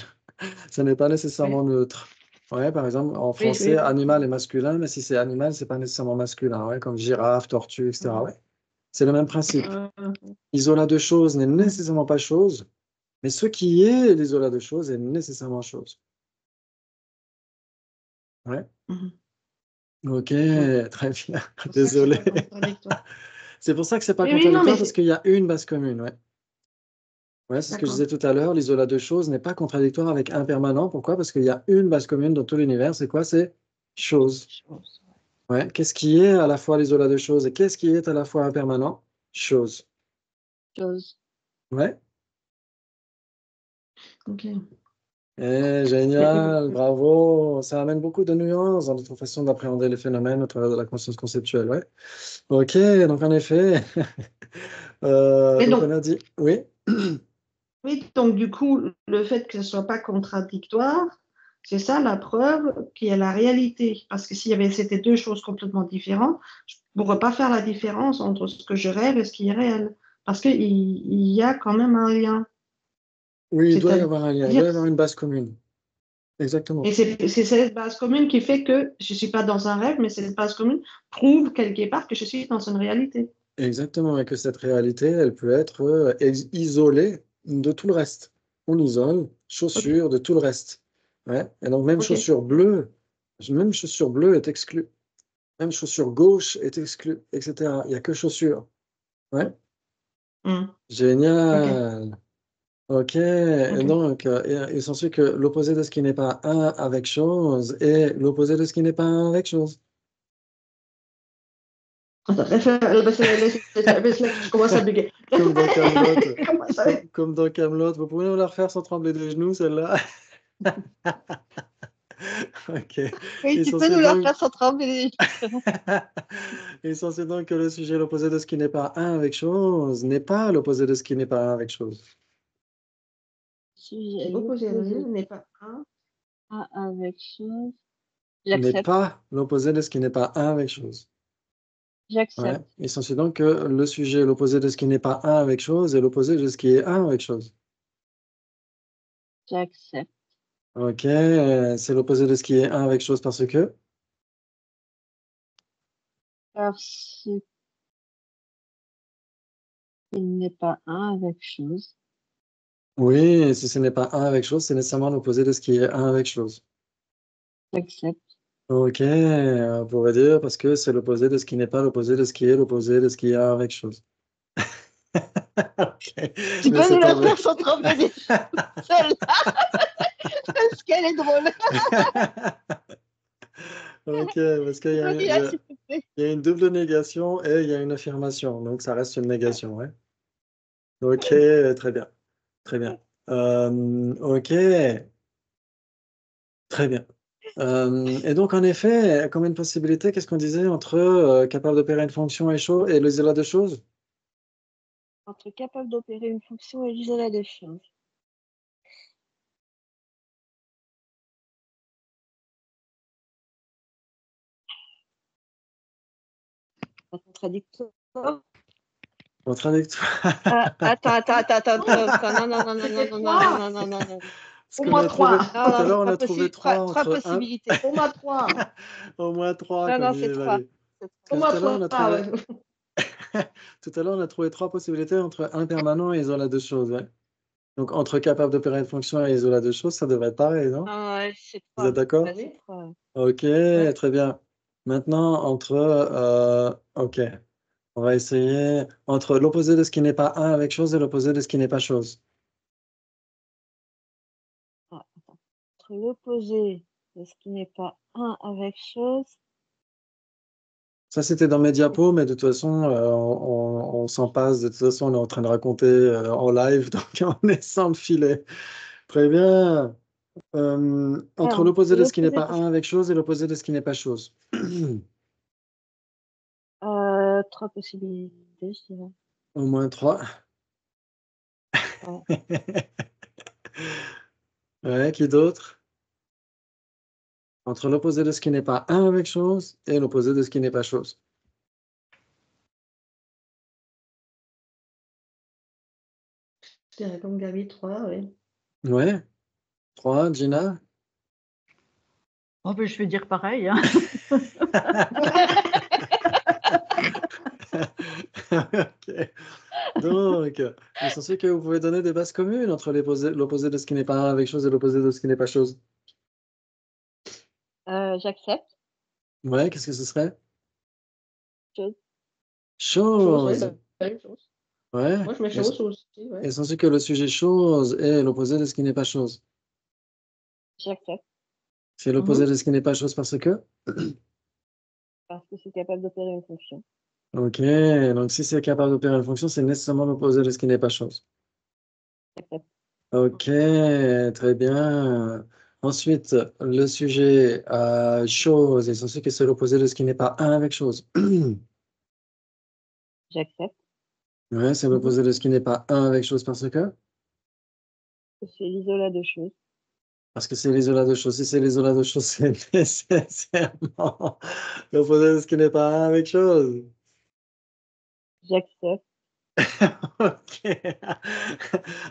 [SPEAKER 2] ce n'est pas nécessairement neutre. Ouais, par exemple, en français, animal est masculin, mais si c'est animal, ce n'est pas nécessairement masculin, ouais, comme girafe, tortue, etc. Ouais. C'est le même principe. Isolat de chose n'est nécessairement pas chose, mais ce qui est l'isolat de chose est nécessairement chose. Ouais. Ok, très bien. Désolé. C'est pour ça que c'est pas contradictoire, parce qu'il y a une base commune. Ouais. Ouais, c'est ce que je disais tout à l'heure. L'isolat de choses n'est pas contradictoire avec impermanent. Pourquoi? Parce qu'il y a une base commune dans tout l'univers. C'est quoi? C'est chose. Ouais. Qu'est-ce qui est à la fois l'isolat de choses et qu'est-ce qui est à la fois impermanent? Chose.
[SPEAKER 3] Chose.
[SPEAKER 2] Ouais.
[SPEAKER 1] Ok.
[SPEAKER 2] Génial, bravo. Ça amène beaucoup de nuances dans notre façon d'appréhender les phénomènes au travers de la conscience conceptuelle. Ouais. Ok, donc en effet, donc on a dit, oui.
[SPEAKER 1] Oui, donc du coup, le fait que ce ne soit pas contradictoire, c'est ça la preuve qu'il y a la réalité. Parce que c'était deux choses complètement différentes, je ne pourrais pas faire la différence entre ce que je rêve et ce qui est réel. Parce qu'il y a quand même un lien.
[SPEAKER 2] Oui, il doit y avoir un lien, il doit y avoir une base commune. Exactement.
[SPEAKER 1] Et c'est cette base commune qui fait que je ne suis pas dans un rêve, mais cette base commune prouve quelque part que je suis dans une réalité.
[SPEAKER 2] Exactement, et que cette réalité, elle peut être isolée de tout le reste. On isole chaussure de tout le reste. Ouais. Et donc même chaussure bleue est exclue. Même chaussure gauche est exclue, etc. Il n'y a que chaussure. Ouais. Génial. Ok. Et donc, il s'ensuit que l'opposé de ce qui n'est pas un avec chose est l'opposé de ce qui n'est pas un avec chose.
[SPEAKER 1] Je commence à bugger.
[SPEAKER 2] Comme dans Camelot. Vous pouvez nous la refaire sans trembler des genoux, celle-là? Ok.
[SPEAKER 3] Oui, tu peux nous la refaire sans trembler.
[SPEAKER 2] Il s'ensuit donc que le sujet, l'opposé de ce qui n'est pas un avec chose, n'est pas l'opposé de ce qui n'est pas un avec chose.
[SPEAKER 1] L'opposé n'est pas un
[SPEAKER 3] avec chose.
[SPEAKER 2] N'est pas l'opposé de ce qui n'est pas un avec chose.
[SPEAKER 3] J'accepte.
[SPEAKER 2] Ouais. Il s'ensuit donc que le sujet, l'opposé de ce qui n'est pas un avec chose, est l'opposé de ce qui est un avec chose.
[SPEAKER 3] J'accepte.
[SPEAKER 2] Ok, c'est l'opposé de ce qui est un avec chose parce que?
[SPEAKER 3] Parce qu'il n'est pas un avec chose.
[SPEAKER 2] Oui, et si ce n'est pas un avec chose, c'est nécessairement l'opposé de ce qui est un avec chose.
[SPEAKER 3] J'accepte.
[SPEAKER 2] Ok, on pourrait dire parce que c'est l'opposé de ce qui n'est pas, l'opposé de ce qui est, l'opposé de ce qui a avec chose. Ok,
[SPEAKER 1] Tu peux
[SPEAKER 2] laissez
[SPEAKER 1] nous la
[SPEAKER 2] tomber.
[SPEAKER 1] faire sans trembler celle-là, parce qu'elle est drôle.
[SPEAKER 2] Ok, parce qu'il y a, il y
[SPEAKER 1] Redis-la,
[SPEAKER 2] a-
[SPEAKER 1] s'il te plaît.
[SPEAKER 2] il y a une double négation et il y a une affirmation, donc ça reste une négation, ouais. Ok, très bien, très bien. Ok, très bien. Et donc, en effet, comme une possibilité, qu'est-ce qu'on disait entre capable d'opérer une fonction et chose et l'isolat de choses?
[SPEAKER 3] Entre capable d'opérer une fonction et l'isolat de choses. Un contradictoire.
[SPEAKER 2] Contradictoire.
[SPEAKER 3] Attends, non, non, non, non, non, non, non, non, non, non, non.
[SPEAKER 2] Parce
[SPEAKER 1] Au
[SPEAKER 2] qu'on
[SPEAKER 1] moins
[SPEAKER 2] a trouvé,
[SPEAKER 1] 3.
[SPEAKER 2] tout à l'heure, on
[SPEAKER 3] Pas
[SPEAKER 2] a trouvé
[SPEAKER 3] possible.
[SPEAKER 2] 3
[SPEAKER 3] Trois
[SPEAKER 2] entre 1,
[SPEAKER 3] possibilités.
[SPEAKER 1] Au moins 3.
[SPEAKER 2] au moins 3,
[SPEAKER 3] Non,
[SPEAKER 2] comme
[SPEAKER 3] non,
[SPEAKER 2] disait
[SPEAKER 3] c'est 3.
[SPEAKER 2] Valérie.
[SPEAKER 1] Au
[SPEAKER 2] Parce que
[SPEAKER 1] moins
[SPEAKER 2] tout à l'heure, on
[SPEAKER 1] 3,
[SPEAKER 2] a trouvé,
[SPEAKER 1] ouais.
[SPEAKER 2] tout à l'heure, on a trouvé 3 possibilités entre impermanent et isolat de choses, ouais. Donc, entre capable d'opérer une fonction et isolat de choses, ça devrait être pareil, non?
[SPEAKER 3] Ah ouais, c'est
[SPEAKER 2] Vous
[SPEAKER 3] 3.
[SPEAKER 2] êtes d'accord?
[SPEAKER 3] Ouais, c'est 3.
[SPEAKER 2] Ok,
[SPEAKER 1] Ouais.
[SPEAKER 2] très bien. Maintenant, ok, on va essayer entre l'opposé de ce qui n'est pas un avec chose et l'opposé de ce qui n'est pas chose.
[SPEAKER 3] Ah, attends. Entre l'opposé de ce qui n'est pas un avec chose.
[SPEAKER 2] Ça, c'était dans mes diapos, mais de toute façon, on s'en passe. De toute façon, on est en train de raconter en live, donc on est sans le filet. Très bien. Entre
[SPEAKER 3] Alors,
[SPEAKER 2] l'opposé de ce qui n'est
[SPEAKER 3] l'opposé
[SPEAKER 2] pas
[SPEAKER 3] de
[SPEAKER 2] un avec chose et l'opposé de ce qui n'est pas chose.
[SPEAKER 3] 3 possibilités, je dirais.
[SPEAKER 2] Au moins 3.
[SPEAKER 3] Ouais.
[SPEAKER 2] Ouais, qui d'autre? Entre l'opposé de ce qui n'est pas un avec chose et l'opposé de ce qui n'est pas chose.
[SPEAKER 1] Je dirais comme Gabi, 3, oui.
[SPEAKER 2] Ouais. 3, Gina.
[SPEAKER 4] Oh, ben, je vais dire pareil, hein.
[SPEAKER 2] Ok. Donc, l'essentiel que vous pouvez donner des bases communes entre l'opposé de ce qui n'est pas un avec chose et l'opposé de ce qui n'est pas chose.
[SPEAKER 3] J'accepte.
[SPEAKER 2] Ouais, qu'est-ce que ce serait?
[SPEAKER 3] Chose.
[SPEAKER 1] Chose, oui,
[SPEAKER 2] Chose.
[SPEAKER 1] la même chose.
[SPEAKER 2] Ouais.
[SPEAKER 1] Moi, je mets chose aussi, ouais.
[SPEAKER 2] Essentiel que le sujet chose est l'opposé de ce qui n'est pas chose.
[SPEAKER 3] J'accepte.
[SPEAKER 2] C'est l'opposé de ce qui n'est pas chose parce que?
[SPEAKER 3] Parce que c'est capable d'opérer une fonction.
[SPEAKER 2] Ok, donc si c'est capable d'opérer une fonction, c'est nécessairement l'opposé de ce qui n'est pas chose.
[SPEAKER 3] J'accepte.
[SPEAKER 2] Ok, très bien. Ensuite, le sujet chose, essentiel que c'est l'opposé de ce qui n'est pas un avec chose.
[SPEAKER 3] J'accepte.
[SPEAKER 2] Ouais, c'est l'opposé de ce qui n'est pas un avec chose parce que?
[SPEAKER 3] C'est l'isolat de choses.
[SPEAKER 2] Parce que c'est l'isolat de chose. Si c'est l'isolat de chose, c'est nécessairement l'opposé de ce qui n'est pas un avec chose.
[SPEAKER 3] J'accepte.
[SPEAKER 2] Ok.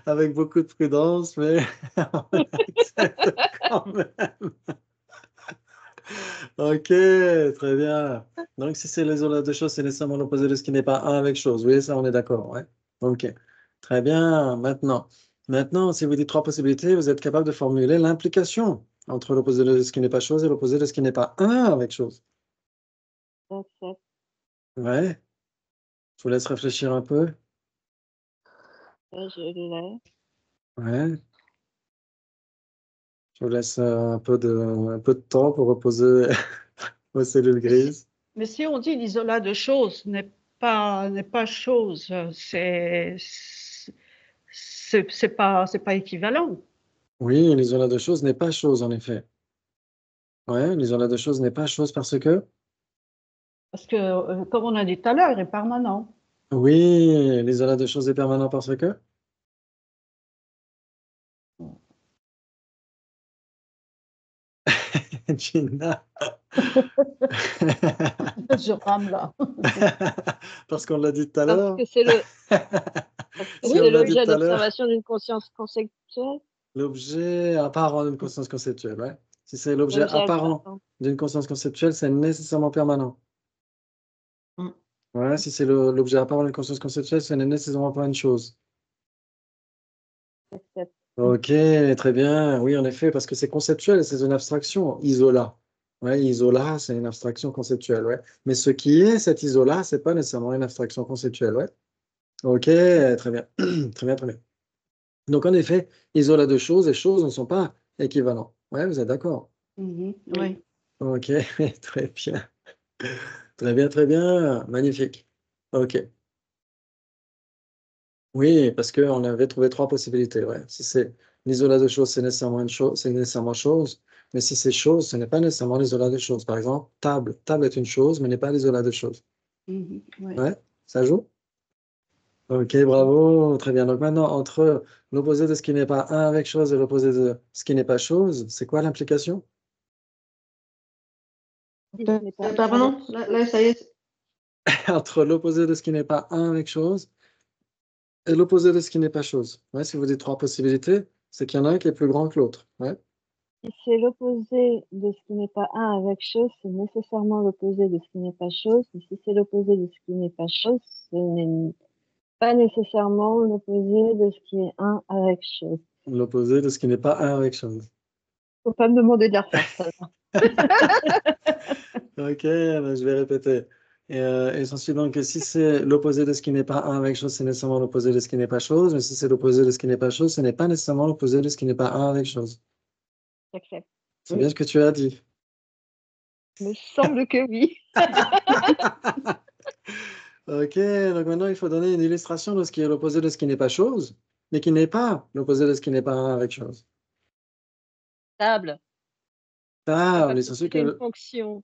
[SPEAKER 2] Avec beaucoup de prudence, mais on accepte quand même. Ok, très bien. Donc, si c'est l'isolat de choses, c'est nécessairement l'opposé de ce qui n'est pas un avec chose. Oui, ça, on est d'accord. Ouais. Ok, très bien. Maintenant, si vous dites 3 possibilités, vous êtes capable de formuler l'implication entre l'opposé de ce qui n'est pas chose et l'opposé de ce qui n'est pas un avec chose.
[SPEAKER 3] J'accepte.
[SPEAKER 2] Ouais, je vous laisse réfléchir un peu.
[SPEAKER 3] Je l'ai.
[SPEAKER 2] Ouais, je vous laisse un peu de temps pour reposer vos cellules grises.
[SPEAKER 4] Mais si on dit l'isolat de choses n'est pas chose, c'est pas équivalent.
[SPEAKER 2] Oui, l'isolat de choses n'est pas chose, en effet. Ouais, l'isolat de choses n'est pas chose parce que,
[SPEAKER 4] Parce que, comme on a dit tout à l'heure, il est permanent.
[SPEAKER 2] oui, l'isolat de choses est permanent parce que, Gina.
[SPEAKER 4] Je rame là.
[SPEAKER 2] Parce qu'on l'a dit tout à
[SPEAKER 3] Parce
[SPEAKER 2] l'heure.
[SPEAKER 3] que c'est
[SPEAKER 2] Si on l'a dit
[SPEAKER 3] l'objet
[SPEAKER 2] tout à l'heure,
[SPEAKER 3] d'observation d'une conscience conceptuelle.
[SPEAKER 2] l'objet apparent d'une conscience conceptuelle, ouais. Si c'est l'objet
[SPEAKER 3] L'objet
[SPEAKER 2] apparent
[SPEAKER 3] apparent.
[SPEAKER 2] d'une conscience conceptuelle, c'est nécessairement permanent.
[SPEAKER 1] Mm.
[SPEAKER 2] Ouais, si c'est l'objet apparent d'une conscience conceptuelle, ce n'est nécessairement pas une chose.
[SPEAKER 3] J'accepte.
[SPEAKER 2] Ok, très bien. Oui, en effet, parce que c'est conceptuel, c'est une abstraction, isola. Ouais, isola, c'est une abstraction conceptuelle, ouais. Mais ce qui est cet isola, c'est pas nécessairement une abstraction conceptuelle, ouais. Ok, très bien. Très bien, très bien. Donc, en effet, isola de choses et choses ne sont pas équivalents. Ouais, vous êtes d'accord?
[SPEAKER 4] Oui.
[SPEAKER 2] Ok, très bien. Très bien, très bien. Magnifique. Ok. Oui, parce qu'on avait trouvé trois possibilités, ouais. Si c'est l'isola de choses, c'est nécessairement une chose, c'est nécessairement chose. Mais si c'est chose, ce n'est pas nécessairement l'isola de choses. Par exemple, table. Table est une chose, mais n'est pas l'isola de choses.
[SPEAKER 4] Oui.
[SPEAKER 2] Ouais, ça joue? Ok, bravo, très bien. Donc maintenant, entre l'opposé de ce qui n'est pas un avec chose et l'opposé de ce qui n'est pas chose, c'est quoi l'implication?
[SPEAKER 1] Pardon, là, ça y est.
[SPEAKER 2] Entre l'opposé de ce qui n'est pas un avec chose et l'opposé de ce qui n'est pas chose. Ouais, si vous dites trois possibilités, c'est qu'il y en a un qui est plus grand que l'autre. Ouais.
[SPEAKER 3] Si c'est l'opposé de ce qui n'est pas un avec chose, c'est nécessairement l'opposé de ce qui n'est pas chose. Et si c'est l'opposé de ce qui n'est pas chose, ce n'est pas nécessairement l'opposé de ce qui est un avec chose.
[SPEAKER 2] L'opposé de ce qui n'est pas un avec chose.
[SPEAKER 3] Faut pas me demander de la refaire, ça.
[SPEAKER 2] Ok, ben, je vais répéter. Et s'ensuit donc que si c'est l'opposé de ce qui n'est pas un avec chose, c'est nécessairement l'opposé de ce qui n'est pas chose. Mais si c'est l'opposé de ce qui n'est pas chose, ce n'est pas nécessairement l'opposé de ce qui n'est pas un avec chose.
[SPEAKER 3] J'accepte.
[SPEAKER 2] C'est bien ce que tu as dit.
[SPEAKER 3] Il me semble que oui.
[SPEAKER 2] Ok, donc maintenant il faut donner une illustration de ce qui est l'opposé de ce qui n'est pas chose, mais qui n'est pas l'opposé de ce qui n'est pas un avec chose.
[SPEAKER 3] Table.
[SPEAKER 2] Table, et c'est
[SPEAKER 3] Une
[SPEAKER 2] que...
[SPEAKER 3] fonction.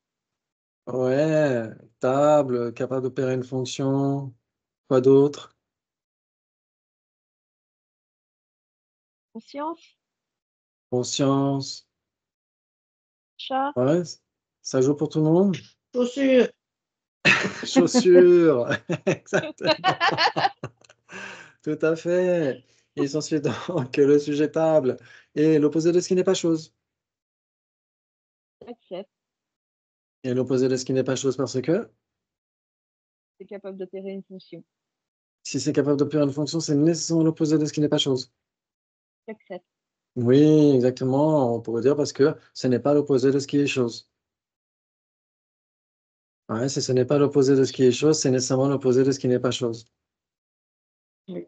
[SPEAKER 2] Ouais, table, capable d'opérer une fonction. Quoi d'autre?
[SPEAKER 3] Conscience.
[SPEAKER 2] Conscience.
[SPEAKER 3] Chat.
[SPEAKER 2] Ouais, ça joue pour tout le monde?
[SPEAKER 1] Chaussures.
[SPEAKER 2] Chaussures, exactement. Tout à fait. Il s'ensuit donc que le sujet table est l'opposé de ce qui n'est pas chose.
[SPEAKER 3] J'accepte.
[SPEAKER 2] Et l'opposé de ce qui n'est pas chose parce que
[SPEAKER 3] C'est capable d'opérer une fonction.
[SPEAKER 2] si c'est capable d'opérer une fonction, c'est nécessairement l'opposé de ce qui n'est pas chose.
[SPEAKER 3] J'accepte.
[SPEAKER 2] Oui, exactement. On pourrait dire parce que ce n'est pas l'opposé de ce qui est chose. Ouais, si ce n'est pas l'opposé de ce qui est chose, c'est nécessairement l'opposé de ce qui n'est pas chose.
[SPEAKER 1] Oui.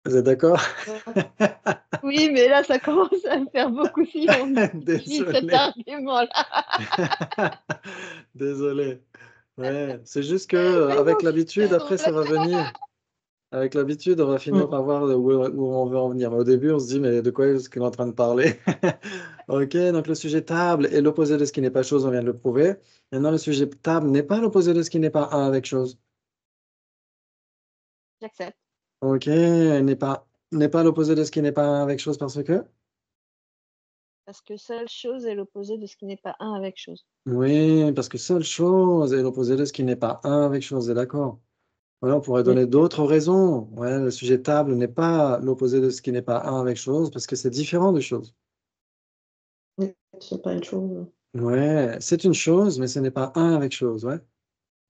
[SPEAKER 2] Vous êtes d'accord?
[SPEAKER 3] Oui, mais là, ça commence à me faire beaucoup si on utilise cet
[SPEAKER 2] Désolé.
[SPEAKER 3] argument-là.
[SPEAKER 2] Désolé. Ouais, c'est juste que avec l'habitude, après, ça va venir. Avec l'habitude, on va finir par voir où on veut en venir. Mais au début, on se dit, mais de quoi est-ce qu'il est en train de parler? Ok, donc le sujet table est l'opposé de ce qui n'est pas chose, on vient de le prouver. Maintenant, le sujet table n'est pas l'opposé de ce qui n'est pas un avec chose.
[SPEAKER 3] J'accepte.
[SPEAKER 2] Ok, n'est pas l'opposé de ce qui n'est pas un avec chose parce que?
[SPEAKER 3] Parce que seule chose est l'opposé de ce qui n'est pas un avec chose.
[SPEAKER 2] Oui, parce que seule chose est l'opposé de ce qui n'est pas un avec chose, et d'accord. Voilà, on pourrait donner d'autres raisons. Ouais, le sujet table n'est pas l'opposé de ce qui n'est pas un avec chose, parce que c'est différent de chose.
[SPEAKER 1] C'est pas une chose.
[SPEAKER 2] Ouais, c'est une chose, mais ce n'est pas un avec chose, ouais.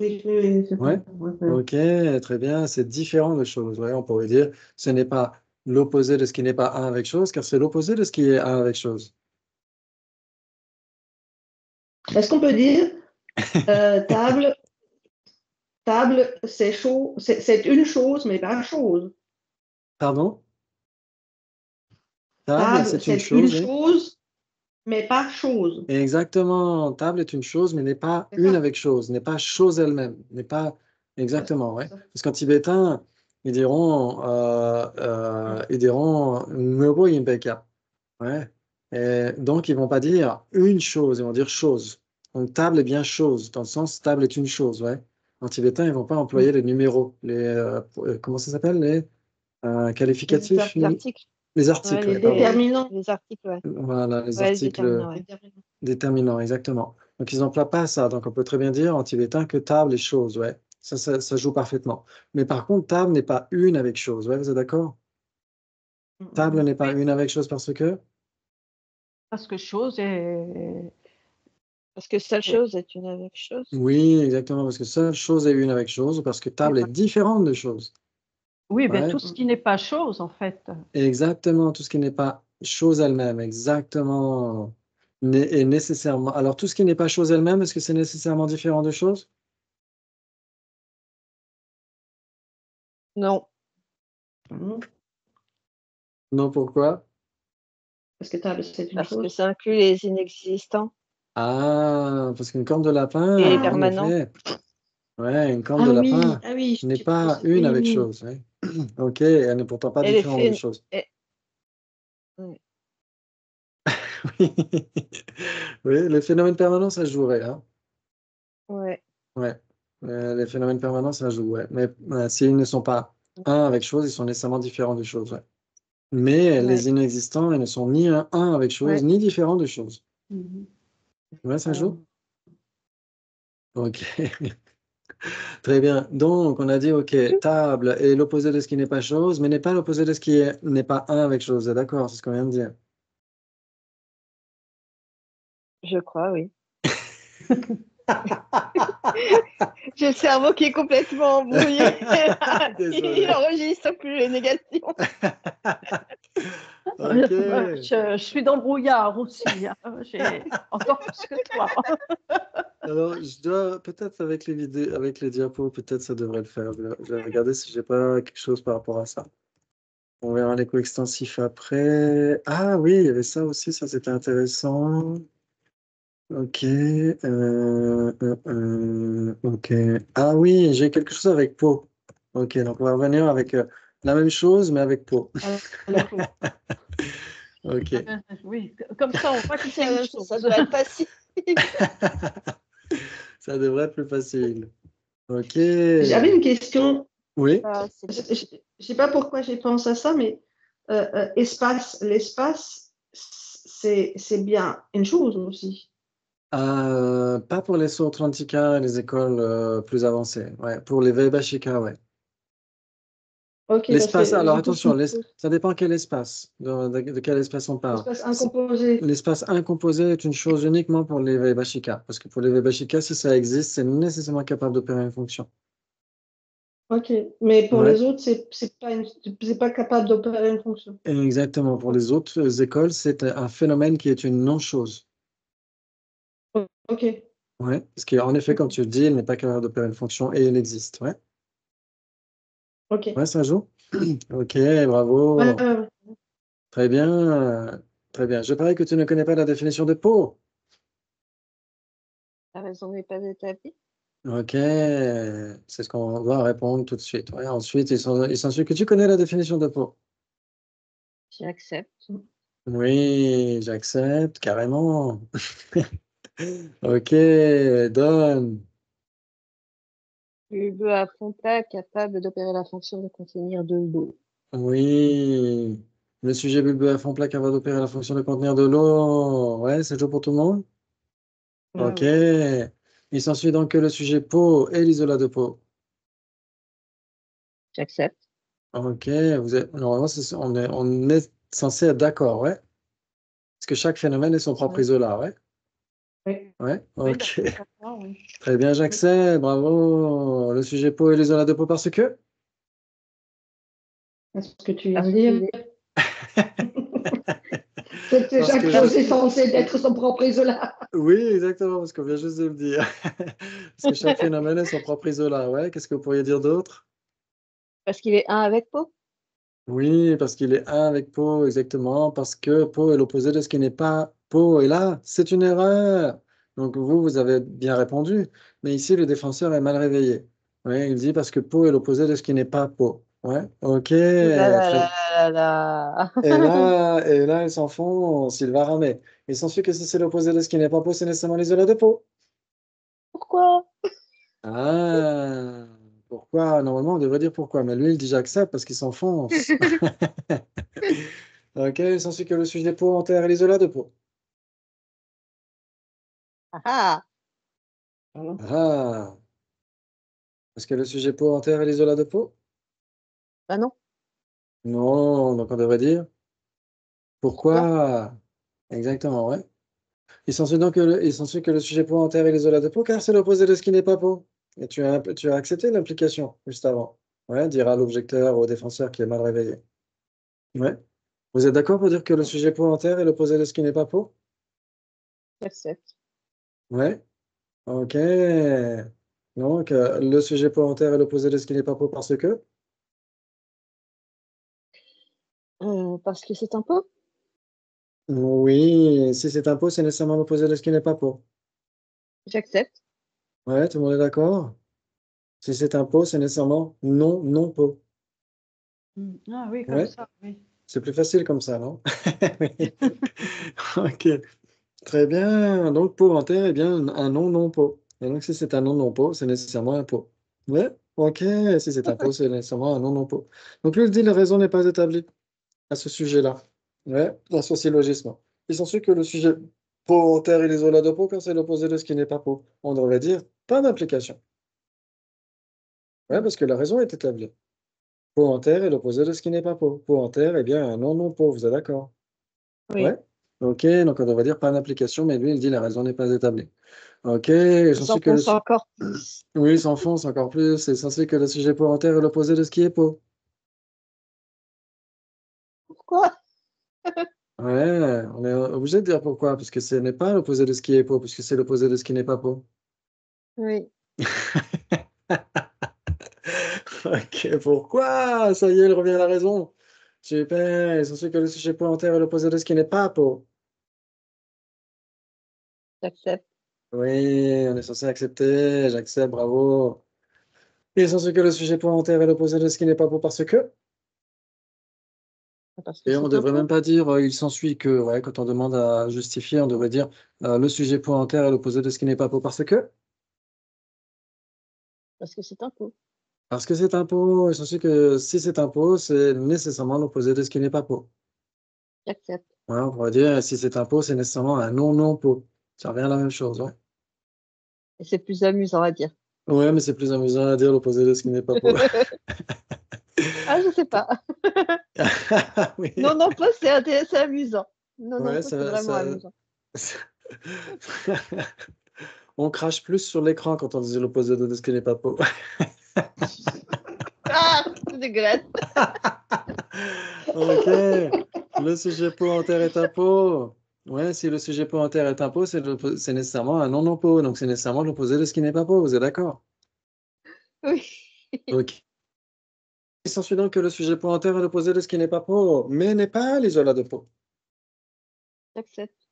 [SPEAKER 1] Oui, c'est
[SPEAKER 2] Ouais, ok, très bien, c'est différent de chose. Ouais, on pourrait dire, ce n'est pas l'opposé de ce qui n'est pas un avec chose, car c'est l'opposé de ce qui est un avec chose.
[SPEAKER 1] Est-ce qu'on peut dire table, c'est chaud, c'est une chose, mais pas chose.
[SPEAKER 2] Pardon? Table,
[SPEAKER 1] Table,
[SPEAKER 2] c'est une
[SPEAKER 1] c'est une
[SPEAKER 2] chose, oui.
[SPEAKER 1] chose, mais pas chose.
[SPEAKER 2] Exactement, table est une chose, mais n'est pas
[SPEAKER 1] C'est
[SPEAKER 2] une
[SPEAKER 1] ça.
[SPEAKER 2] avec chose, n'est pas chose elle-même, n'est pas exactement, ouais.
[SPEAKER 1] C'est ça.
[SPEAKER 2] Parce qu'en tibétain, ils diront Ngobo Yimbeka. Ouais. Et donc, ils vont pas dire une chose, ils vont dire chose. Donc, table est bien chose, dans le sens table est une chose, ouais. En tibétain, ils vont pas employer les numéros, comment ça s'appelle, les qualificatifs,
[SPEAKER 3] Les articles.
[SPEAKER 2] les
[SPEAKER 3] Ouais,
[SPEAKER 2] articles,
[SPEAKER 1] Les
[SPEAKER 2] ouais, pardon.
[SPEAKER 1] déterminants.
[SPEAKER 3] Les articles, ouais.
[SPEAKER 2] Voilà, les
[SPEAKER 3] Ouais, les
[SPEAKER 2] articles.
[SPEAKER 3] déterminants, ouais.
[SPEAKER 2] Déterminant, exactement. Donc, ils n'emploient pas ça. Donc, on peut très bien dire en tibétain que table est chose, ouais. Ça joue parfaitement. Mais par contre, table n'est pas une avec chose, ouais, vous êtes d'accord? Table n'est pas
[SPEAKER 4] Oui.
[SPEAKER 2] une avec chose parce que?
[SPEAKER 4] Parce que chose est...
[SPEAKER 3] Parce que seule chose est une avec chose.
[SPEAKER 2] Oui, exactement, parce que seule chose est une avec chose, ou parce que table est différente de chose.
[SPEAKER 4] Oui, mais
[SPEAKER 2] Ouais.
[SPEAKER 4] tout ce qui n'est pas chose, en fait.
[SPEAKER 2] Exactement, tout ce qui n'est pas chose elle-même, exactement. est nécessairement... Alors, tout ce qui n'est pas chose elle-même, est-ce que c'est nécessairement différent de chose?
[SPEAKER 3] Non.
[SPEAKER 2] Non, pourquoi?
[SPEAKER 1] Parce que table, c'est une
[SPEAKER 3] Parce que
[SPEAKER 1] chose.
[SPEAKER 3] ça inclut les inexistants
[SPEAKER 2] Ah, parce qu'une corne de lapin,
[SPEAKER 3] et les
[SPEAKER 2] en
[SPEAKER 3] permanents.
[SPEAKER 2] effet. Ouais, une corne de lapin
[SPEAKER 1] Oui,
[SPEAKER 2] n'est
[SPEAKER 1] je
[SPEAKER 2] pas une avec chose. Ouais. Ok, elle n'est pourtant pas
[SPEAKER 3] Et les
[SPEAKER 2] différente de chose.
[SPEAKER 3] Ouais.
[SPEAKER 2] Oui, oui, les phénomènes permanents, ça jouerait. Hein.
[SPEAKER 3] Ouais.
[SPEAKER 2] Ouais. Les phénomènes permanents, ça joue. Ouais. Mais s'ils ne sont pas un avec chose, ils sont nécessairement différents de chose. Ouais. Mais
[SPEAKER 3] Ouais.
[SPEAKER 2] les inexistants, ils ne sont ni un avec chose,
[SPEAKER 3] Ouais.
[SPEAKER 2] ni différents de chose.
[SPEAKER 4] Mhm.
[SPEAKER 2] Ouais, ça joue? Ok. Très bien. Donc, on a dit, OK, table est l'opposé de ce qui n'est pas chose, mais n'est pas l'opposé de ce qui n'est pas un avec chose. D'accord, c'est ce qu'on vient de dire.
[SPEAKER 3] Je crois, oui. J'ai le cerveau qui est complètement embrouillé.
[SPEAKER 2] Désolé.
[SPEAKER 3] Il enregistre plus les négations.
[SPEAKER 2] OK.
[SPEAKER 4] Je suis dans le brouillard aussi. Hein. J'ai encore plus que toi.
[SPEAKER 2] Alors, je dois, peut-être avec les vidéos, avec les diapos, peut-être ça devrait le faire. Je vais regarder si j'ai pas quelque chose par rapport à ça. On verra les coextensifs après. Ah oui, il y avait ça aussi, ça c'était intéressant. Ok. Ok. Ah oui, j'ai quelque chose avec peau. Ok, donc on va revenir avec la même chose, mais avec peau. Ok.
[SPEAKER 4] Oui, comme ça, on voit que c'est une chose.
[SPEAKER 3] Ça doit être facile.
[SPEAKER 2] Ça devrait être plus facile. Ok.
[SPEAKER 1] J'avais une question.
[SPEAKER 2] Oui.
[SPEAKER 1] Je ne sais pas pourquoi j'ai pensé à ça, mais l'espace, c'est bien une chose aussi.
[SPEAKER 2] Pas pour les sourds 30 et les écoles plus avancées. Ouais, pour les Vaibhashika, ouais.
[SPEAKER 1] Ok, parce
[SPEAKER 2] L'espace,
[SPEAKER 1] que
[SPEAKER 2] alors
[SPEAKER 1] j'ai tous
[SPEAKER 2] attention,
[SPEAKER 1] une
[SPEAKER 2] ça dépend quel espace, de quel espace on parle.
[SPEAKER 1] espace incomposé.
[SPEAKER 2] L'espace incomposé est une chose uniquement pour les Vaibhashika, parce que pour les Vaibhashika, si ça existe, c'est nécessairement capable d'opérer une fonction.
[SPEAKER 1] Ok, mais pour
[SPEAKER 2] Ouais,
[SPEAKER 1] les autres, c'est pas capable d'opérer une fonction.
[SPEAKER 2] exactement. Pour les autres écoles, c'est un phénomène qui est une non-chose.
[SPEAKER 1] Ok.
[SPEAKER 2] Ouais, parce qu'en effet, quand tu le dis, il n'est pas capable d'opérer une fonction et il existe. Ouais,
[SPEAKER 1] Ok.
[SPEAKER 2] ouais, ça joue. Ok,
[SPEAKER 1] Ouais,
[SPEAKER 2] bravo.
[SPEAKER 1] ouais, ouais.
[SPEAKER 2] Très bien. Très bien. Je parie que tu ne connais pas la définition de peau.
[SPEAKER 3] La raison n'est pas établie.
[SPEAKER 2] Ok, c'est ce qu'on doit répondre tout de suite. Ouais, ensuite, il s'ensuit que tu connais la définition de peau.
[SPEAKER 3] J'accepte.
[SPEAKER 2] Oui, j'accepte, carrément. Ok, donne.
[SPEAKER 3] Bulbe à fond plat capable d'opérer la fonction de contenir de l'eau.
[SPEAKER 2] Oui. Le sujet bulbeux à fond plat capable d'opérer la fonction de contenir de l'eau. Ouais, c'est tout pour tout le monde? Ok.
[SPEAKER 3] Oui.
[SPEAKER 2] Il s'ensuit donc que le sujet peau et l'isolat de peau.
[SPEAKER 3] J'accepte.
[SPEAKER 2] Ok, normalement, on est censé être d'accord, ouais? Parce que chaque phénomène est son propre
[SPEAKER 3] Oui.
[SPEAKER 2] isolat, ouais?
[SPEAKER 1] Oui.
[SPEAKER 2] Ouais,
[SPEAKER 4] Oui,
[SPEAKER 2] ok.
[SPEAKER 4] d'accord, oui.
[SPEAKER 2] Très bien, j'accepte, bravo. Le sujet peau et l'isolat de peau parce que?
[SPEAKER 1] Est-ce que tu viens
[SPEAKER 3] Parce
[SPEAKER 1] de dire?
[SPEAKER 3] qu'il est...
[SPEAKER 1] C'est que
[SPEAKER 2] Parce
[SPEAKER 1] chaque
[SPEAKER 2] que
[SPEAKER 1] chose est censée être son propre isolat.
[SPEAKER 2] Oui, exactement, parce qu'on vient juste de le dire. Parce que chaque phénomène est son propre isolat, ouais. Qu'est-ce que vous pourriez dire d'autre?
[SPEAKER 3] Parce qu'il est un avec peau.
[SPEAKER 2] Oui, parce qu'il est un avec peau, exactement, parce que peau est l'opposé de ce qui n'est pas peau. Et là, c'est une erreur. Donc vous avez bien répondu, mais ici, le défenseur est mal réveillé. Oui, il dit parce que peau est l'opposé de ce qui n'est pas peau. Ouais, ok,
[SPEAKER 3] Ouh là là
[SPEAKER 2] très.
[SPEAKER 3] là là
[SPEAKER 2] Et
[SPEAKER 3] là.
[SPEAKER 2] là, ils s'en font, s'il va ramer. Il s'ensuit que si c'est l'opposé de ce qui n'est pas peau, c'est nécessairement l'isolat de peau.
[SPEAKER 3] Pourquoi?
[SPEAKER 2] Ah, pourquoi? Normalement, on devrait dire pourquoi, mais lui, il dit j'accepte parce qu'il s'enfonce. Ok, il s'ensuit que le sujet peau enterre l'isolat de peau.
[SPEAKER 3] Ah ah.
[SPEAKER 2] Ah, est-ce que le sujet peau enterre l'isolat de peau?
[SPEAKER 3] Bah non.
[SPEAKER 2] Non, donc on devrait dire
[SPEAKER 3] Pourquoi?
[SPEAKER 2] pourquoi? Exactement, ouais. Il s'ensuit que le sujet peau enterre l'isolat de peau car c'est l'opposé de ce qui n'est pas peau. Et tu as accepté l'implication juste avant. Ouais, dira l'objecteur au défenseur qui est mal réveillé. Ouais. Vous êtes d'accord pour dire que le sujet peau enterre est l'opposé de ce qui n'est pas peau?
[SPEAKER 3] J'accepte.
[SPEAKER 2] Ouais, ok. Donc, le sujet pot en terre est l'opposé de ce qui n'est pas pot parce que?
[SPEAKER 3] Parce que c'est un pot.
[SPEAKER 2] Oui, si c'est un pot, c'est nécessairement l'opposé de ce qui n'est pas pot.
[SPEAKER 3] J'accepte.
[SPEAKER 2] Ouais, tout le monde est d'accord? Si c'est un pot, c'est nécessairement non pot.
[SPEAKER 4] Ah oui, comme
[SPEAKER 2] Ouais,
[SPEAKER 4] ça, oui.
[SPEAKER 2] c'est plus facile comme ça, non? Oui. Ok, très bien. Donc, pot en terre est bien un non pot. Et donc, si c'est un non pot, c'est nécessairement un pot. Ouais, ok, si c'est un pot, c'est nécessairement un non pot. Donc, lui, il dit la raison n'est pas établie à ce sujet-là. Ouais, dans ce syllogisme. Il s'ensuit que le sujet pot en terre est l'isolat de pot car c'est l'opposé de ce qui n'est pas pot. On devrait dire pas d'implication. Ouais, parce que la raison est établie. Pot en terre est l'opposé de ce qui n'est pas pot. Pot en terre est bien un non pot, vous êtes d'accord?
[SPEAKER 3] Oui.
[SPEAKER 2] Ouais. Ok, donc on devrait dire pas d'implication, mais lui, il dit la raison n'est pas établie. Ok, il
[SPEAKER 3] Il
[SPEAKER 2] s'ensuit que le...
[SPEAKER 3] s'enfonce encore plus.
[SPEAKER 2] Oui, il s'enfonce encore plus. Il s'ensuit que le sujet pot en terre est l'opposé de ce qui est pot.
[SPEAKER 3] Pourquoi?
[SPEAKER 2] Ouais, on est obligé de dire pourquoi, parce que ce n'est pas l'opposé de ce qui est pot, puisque c'est l'opposé de ce qui n'est pas pot.
[SPEAKER 3] Oui.
[SPEAKER 2] Ok, pourquoi? Ça y est, il revient à la raison. Super, il s'ensuit que le sujet pot en terre est l'opposé de ce qui n'est pas pot.
[SPEAKER 3] J'accepte.
[SPEAKER 2] Oui, on est censé accepter, j'accepte, bravo. Il s'ensuit que le sujet pot en terre est l'opposé de ce qui n'est pas pot parce que.
[SPEAKER 3] Parce que
[SPEAKER 2] Et on ne
[SPEAKER 3] c'est un
[SPEAKER 2] devrait même
[SPEAKER 3] pot.
[SPEAKER 2] pas dire il s'ensuit que, ouais, quand on demande à justifier, on devrait dire le sujet point en terre est l'opposé de ce qui n'est pas pot parce que.
[SPEAKER 3] Parce que c'est un pot.
[SPEAKER 2] Parce que c'est un pot. Il s'ensuit que si c'est un pot, c'est nécessairement l'opposé de ce qui n'est pas pot.
[SPEAKER 3] J'accepte.
[SPEAKER 2] Ouais, on pourrait dire si c'est un pot, c'est nécessairement un non pot. Ça revient à la même chose, ouais.
[SPEAKER 3] Et c'est plus amusant à dire.
[SPEAKER 2] Ouais, mais c'est plus amusant à dire l'opposé de ce qui n'est pas pot.
[SPEAKER 3] Ah, je sais pas.
[SPEAKER 2] Oui.
[SPEAKER 3] Non, pas, c'est amusant. Non,
[SPEAKER 2] Ouais,
[SPEAKER 3] pas, c'est vraiment amusant.
[SPEAKER 2] On crache plus sur l'écran quand on dit l'opposé de ce qui n'est pas pot.
[SPEAKER 3] Ah, c'est dégueulasse.
[SPEAKER 2] Ok. Le sujet pot en terre est un pot. Ouais, si le sujet pot en terre est un pot, c'est nécessairement un non-pot. Donc, c'est nécessairement l'opposé de ce qui n'est pas pot. Vous êtes d'accord?
[SPEAKER 3] Oui.
[SPEAKER 2] Ok. Il s'ensuit donc que le sujet pot en terre est l'opposé de ce qui n'est pas pot, mais n'est pas l'isolat de pot.
[SPEAKER 3] J'accepte.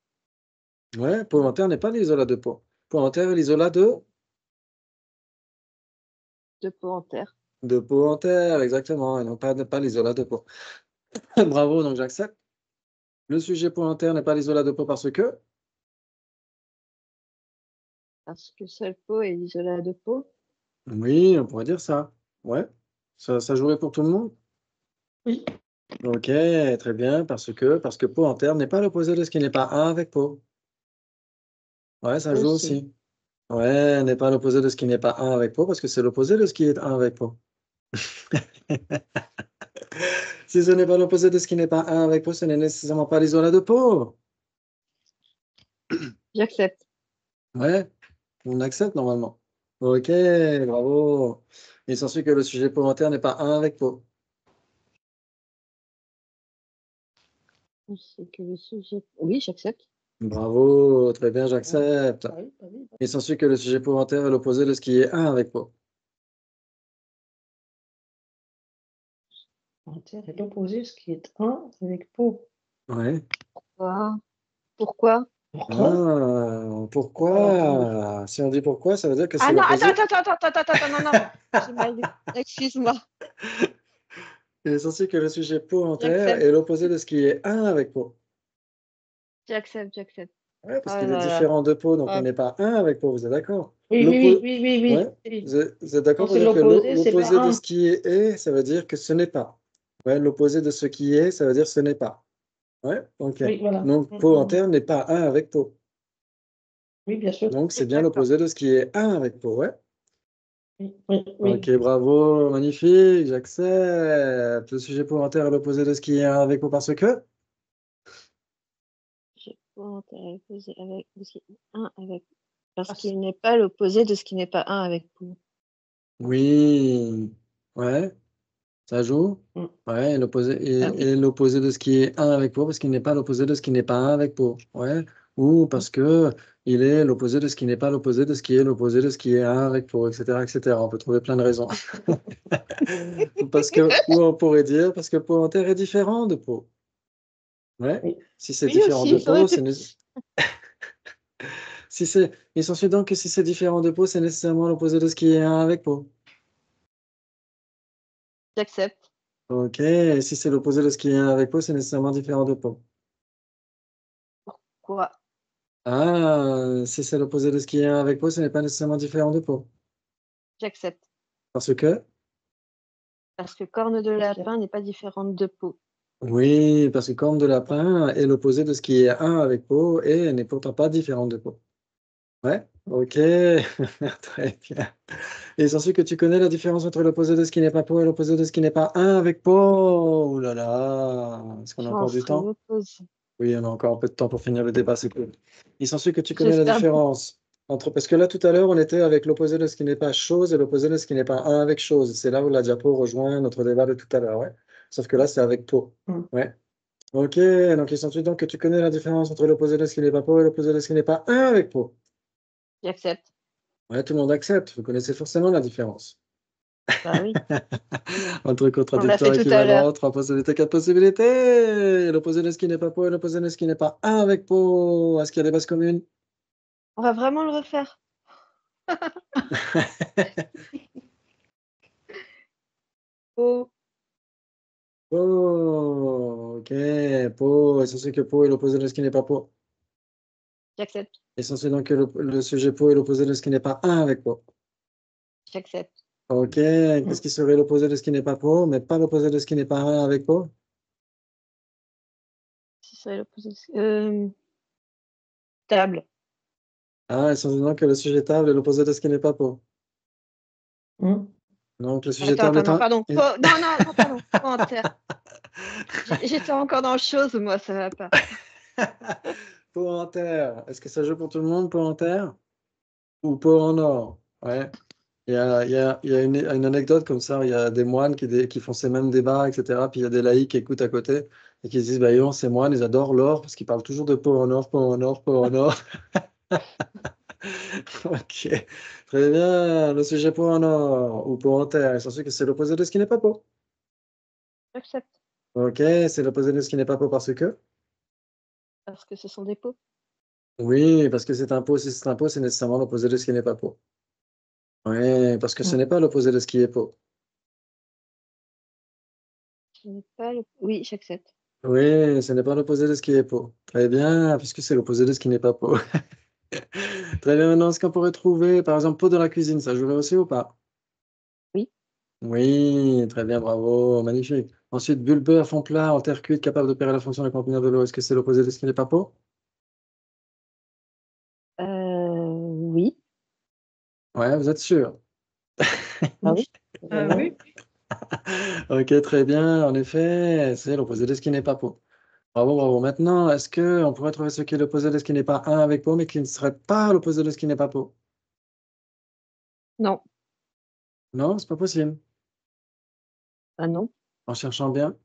[SPEAKER 2] Ouais, pot en terre n'est pas l'isolat de pot. Pot en terre est l'isolat
[SPEAKER 3] De pot en terre.
[SPEAKER 2] de pot en terre, exactement, et non pas l'isolat de pot. Bravo, donc j'accepte. Le sujet pot en terre n'est pas l'isolat de pot parce que.
[SPEAKER 3] Parce que seul pot est l'isolat de pot.
[SPEAKER 2] Oui, on pourrait dire ça. Ouais, ça jouerait pour tout le monde.
[SPEAKER 1] Oui.
[SPEAKER 2] Ok, très bien, parce que pot en terre n'est pas l'opposé de ce qui n'est pas un avec pot. Ouais, ça joue aussi. Ouais, n'est pas l'opposé de ce qui n'est pas un avec pot, parce que c'est l'opposé de ce qui est un avec pot. Si ce n'est pas l'opposé de ce qui n'est pas un avec pot, ce n'est nécessairement pas l'isolat de pot.
[SPEAKER 3] J'accepte.
[SPEAKER 2] Ouais, on accepte normalement. Ok, bravo. Il s'ensuit que le sujet pot en terre n'est pas un avec pot.
[SPEAKER 3] C'est que le sujet. Oui, j'accepte.
[SPEAKER 2] Bravo, très bien, j'accepte.
[SPEAKER 1] Ah oui, ah oui.
[SPEAKER 2] Il s'ensuit que le sujet pot en terre est l'opposé de ce qui est un avec pot.
[SPEAKER 1] En terre est l'opposé, ce qui est un avec pot.
[SPEAKER 2] Ouais.
[SPEAKER 3] Pourquoi?
[SPEAKER 2] Ah, pourquoi? Si on dit pourquoi, ça veut dire que c'est
[SPEAKER 3] Ah non,
[SPEAKER 2] l'opposé.
[SPEAKER 3] attends, non. J'ai mal lu. Excuse-moi.
[SPEAKER 2] Il est censé que le sujet pot en terre
[SPEAKER 3] J'accepte.
[SPEAKER 2] est l'opposé de ce qui est un avec pot.
[SPEAKER 3] J'accepte.
[SPEAKER 2] Ouais, parce
[SPEAKER 3] Oh
[SPEAKER 2] qu'il est
[SPEAKER 3] là là.
[SPEAKER 2] différent de pot, donc il
[SPEAKER 3] Ah,
[SPEAKER 2] n'est pas un avec pot, vous êtes d'accord?
[SPEAKER 1] Oui.
[SPEAKER 2] Ouais, vous êtes d'accord
[SPEAKER 1] Quand
[SPEAKER 2] pour
[SPEAKER 1] c'est
[SPEAKER 2] dire que
[SPEAKER 1] l'opposé, c'est pas
[SPEAKER 2] l'opposé de
[SPEAKER 1] un.
[SPEAKER 2] ce qui est, ça veut dire que ce n'est pas. Ouais, l'opposé de ce qui est, ça veut dire ce n'est pas. Ouais, ok.
[SPEAKER 1] Oui, voilà.
[SPEAKER 2] Donc pot en terre n'est pas un avec pot.
[SPEAKER 1] Oui, bien sûr.
[SPEAKER 2] Donc c'est bien
[SPEAKER 3] d'accord.
[SPEAKER 2] l'opposé de ce qui est un avec pot, ouais.
[SPEAKER 1] Oui.
[SPEAKER 2] Ok, bravo, magnifique, j'accepte. Le sujet pot en terre est l'opposé de ce qui est un avec pot parce que.
[SPEAKER 3] J'ai pas intérêt opposé avec un avec. Parce qu'il n'est pas l'opposé de ce qui n'est pas un avec pou.
[SPEAKER 2] Oui, ouais, ça joue.
[SPEAKER 1] Mm.
[SPEAKER 2] Ouais, et l'opposé
[SPEAKER 1] Ah oui.
[SPEAKER 2] et l'opposé de ce qui est un avec pot parce qu'il n'est pas l'opposé de ce qui n'est pas un avec pot. Ouais, ou parce que il est l'opposé de ce qui n'est pas l'opposé de ce qui est l'opposé de ce qui est un avec Po, etc., etc. On peut trouver plein de raisons. Ou on pourrait dire parce que Po en terre est différent de Po. Ouais.
[SPEAKER 1] Oui.
[SPEAKER 2] Si c'est
[SPEAKER 1] Oui,
[SPEAKER 2] différent
[SPEAKER 1] aussi,
[SPEAKER 2] de
[SPEAKER 1] ça aurait
[SPEAKER 2] Po, il s'ensuit donc que si c'est différent de Po, c'est nécessairement l'opposé de ce qui est un avec Po.
[SPEAKER 3] J'accepte.
[SPEAKER 2] Ok, et si c'est l'opposé de ce qui est un avec Po, c'est nécessairement différent de Po.
[SPEAKER 3] Quoi?
[SPEAKER 2] Ah, si c'est l'opposé de ce qui est un avec Po, ce n'est pas nécessairement différent de Po.
[SPEAKER 3] J'accepte.
[SPEAKER 2] Parce que?
[SPEAKER 3] Parce que corne de lapin n'est pas différente de peau.
[SPEAKER 2] Oui, parce que corne de lapin est l'opposé de ce qui est un avec Po et n'est pourtant pas différent de Po. Ouais, ok, très bien. Et il s'ensuit que tu connais la différence entre l'opposé de ce qui n'est pas Po et l'opposé de ce qui n'est pas un avec Po. Ouh là là, est-ce qu'on a
[SPEAKER 3] J'en
[SPEAKER 2] encore du
[SPEAKER 3] serais
[SPEAKER 2] temps?
[SPEAKER 3] l'opposé.
[SPEAKER 2] Oui, on a encore un peu de temps pour finir le débat, c'est cool. Il s'ensuit que tu connais la
[SPEAKER 3] J'espère bien.
[SPEAKER 2] différence entre... Parce que là, tout à l'heure, on était avec l'opposé de ce qui n'est pas chose et l'opposé de ce qui n'est pas un avec chose. C'est là où la diapo rejoint notre débat de tout à l'heure, ouais. Sauf que là, c'est avec Po. Ouais. Ok, donc il s'ensuit donc que tu connais la différence entre l'opposé de ce qui n'est pas Po et l'opposé de ce qui n'est pas un avec Po.
[SPEAKER 3] J'accepte.
[SPEAKER 2] Ouais, tout le monde accepte. Vous connaissez forcément la différence.
[SPEAKER 3] Bah oui.
[SPEAKER 2] Entre
[SPEAKER 3] On l'a fait
[SPEAKER 2] contradictoire,
[SPEAKER 3] tout à l'heure.
[SPEAKER 2] équivalent, trois possibilités, quatre possibilités. L'opposé de ce qui n'est pas Po et l'opposé de ce qui n'est pas un avec Po. Est-ce qu'il y a des bases communes?
[SPEAKER 3] On va vraiment le refaire. Oh,
[SPEAKER 2] Po, ok, Po, et censé que Po est l'opposé de ce qui n'est pas Po.
[SPEAKER 3] j'accepte.
[SPEAKER 2] Et censé donc que le sujet Po est l'opposé de ce qui n'est pas un avec Po.
[SPEAKER 3] J'accepte.
[SPEAKER 2] Ok, qu'est-ce qui serait l'opposé de ce qui n'est pas Po, mais pas l'opposé de ce qui n'est pas un avec Po?
[SPEAKER 3] Ce serait l'opposé. Table.
[SPEAKER 2] Ah, et censé donc que le sujet table est l'opposé de ce qui n'est pas Po. Donc le sujet table
[SPEAKER 3] Attends, non,
[SPEAKER 2] étant...
[SPEAKER 3] pardon. Non, pardon. Pas en terre. J'étais encore dans chose, moi, ça va pas.
[SPEAKER 2] Po en terre. Est-ce que ça joue pour tout le monde, Po en terre? Ou Po en or? Ouais. Il y a une anecdote comme ça, il y a des moines qui font ces mêmes débats, etc. Puis il y a des laïcs qui écoutent à côté et qui se disent, bah, non, ces moines, ils adorent l'or parce qu'ils parlent toujours de peau en or, peau en or, peau en or. Ok, très bien. Le sujet peau en or ou peau en terre, il s'ensuit que c'est l'opposé de ce qui n'est pas peau.
[SPEAKER 3] J'accepte.
[SPEAKER 2] Ok, c'est l'opposé de ce qui n'est pas peau parce que?
[SPEAKER 3] Parce que ce sont des peaux.
[SPEAKER 2] Oui, parce que c'est un pot. Si c'est un pot, c'est nécessairement l'opposé de ce qui n'est pas peau. Oui, parce que ce n'est pas l'opposé de ce qui est peau.
[SPEAKER 3] Ce n'est pas le... Oui, j'accepte.
[SPEAKER 2] Oui, ce n'est pas l'opposé de ce qui est peau. Très bien, puisque c'est l'opposé de ce qui n'est pas peau. Très bien, maintenant, est-ce qu'on pourrait trouver, par exemple, pot dans la cuisine, ça jouerait aussi ou pas?
[SPEAKER 3] Oui.
[SPEAKER 2] Oui, très bien, bravo, magnifique. Ensuite, bulbeux à fond plat, en terre cuite, capable d'opérer la fonction de contenir de l'eau. Est-ce que c'est l'opposé de ce qui n'est pas peau?
[SPEAKER 3] Oui.
[SPEAKER 2] Ouais, vous êtes sûr?
[SPEAKER 3] Ah oui.
[SPEAKER 4] Oui.
[SPEAKER 2] Ok, très bien, en effet, c'est l'opposé de ce qui n'est pas peau. Bravo, bravo. Maintenant, est-ce qu'on pourrait trouver ce qui est l'opposé de ce qui n'est pas un avec peau, mais qui ne serait pas l'opposé de ce qui n'est pas peau?
[SPEAKER 3] Non.
[SPEAKER 2] Non, c'est pas possible.
[SPEAKER 3] Ah non.
[SPEAKER 2] En cherchant bien.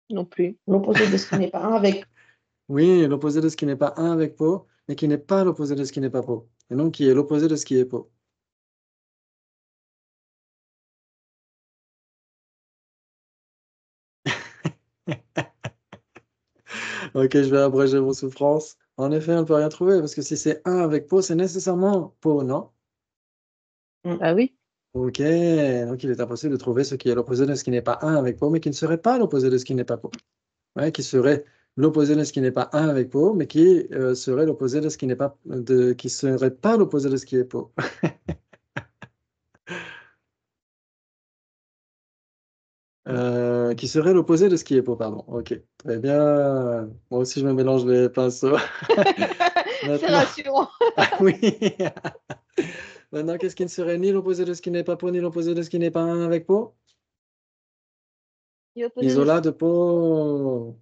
[SPEAKER 3] Non plus.
[SPEAKER 1] L'opposé de ce qui n'est pas un avec.
[SPEAKER 2] Oui, l'opposé de ce qui n'est pas un avec peau, mais qui n'est pas l'opposé de ce qui n'est pas peau. Et donc qui est l'opposé de ce qui est peau. Ok, je vais abréger vos souffrances. En effet, on ne peut rien trouver, parce que si c'est un avec peau, c'est nécessairement peau, non?
[SPEAKER 3] Ah oui.
[SPEAKER 2] Ok, donc il est impossible de trouver ce qui est l'opposé de ce qui n'est pas un avec peau, mais qui ne serait pas l'opposé de ce qui n'est pas peau. Ouais, qui serait l'opposé de ce qui n'est pas un avec peau, mais qui serait l'opposé de ce qui n'est pas qui serait pas l'opposé de ce qui est peau. Qui serait l'opposé de ce qui est peau, pardon. Ok, très bien. Moi aussi, je me mélange les pinceaux.
[SPEAKER 3] C'est
[SPEAKER 2] Maintenant,
[SPEAKER 3] rassurant.
[SPEAKER 2] ah oui. Maintenant, qu'est-ce qui ne serait ni l'opposé de ce qui n'est pas peau, ni l'opposé de ce qui n'est pas un avec peau?
[SPEAKER 3] Il est opposé de...
[SPEAKER 2] L'isolat de peau.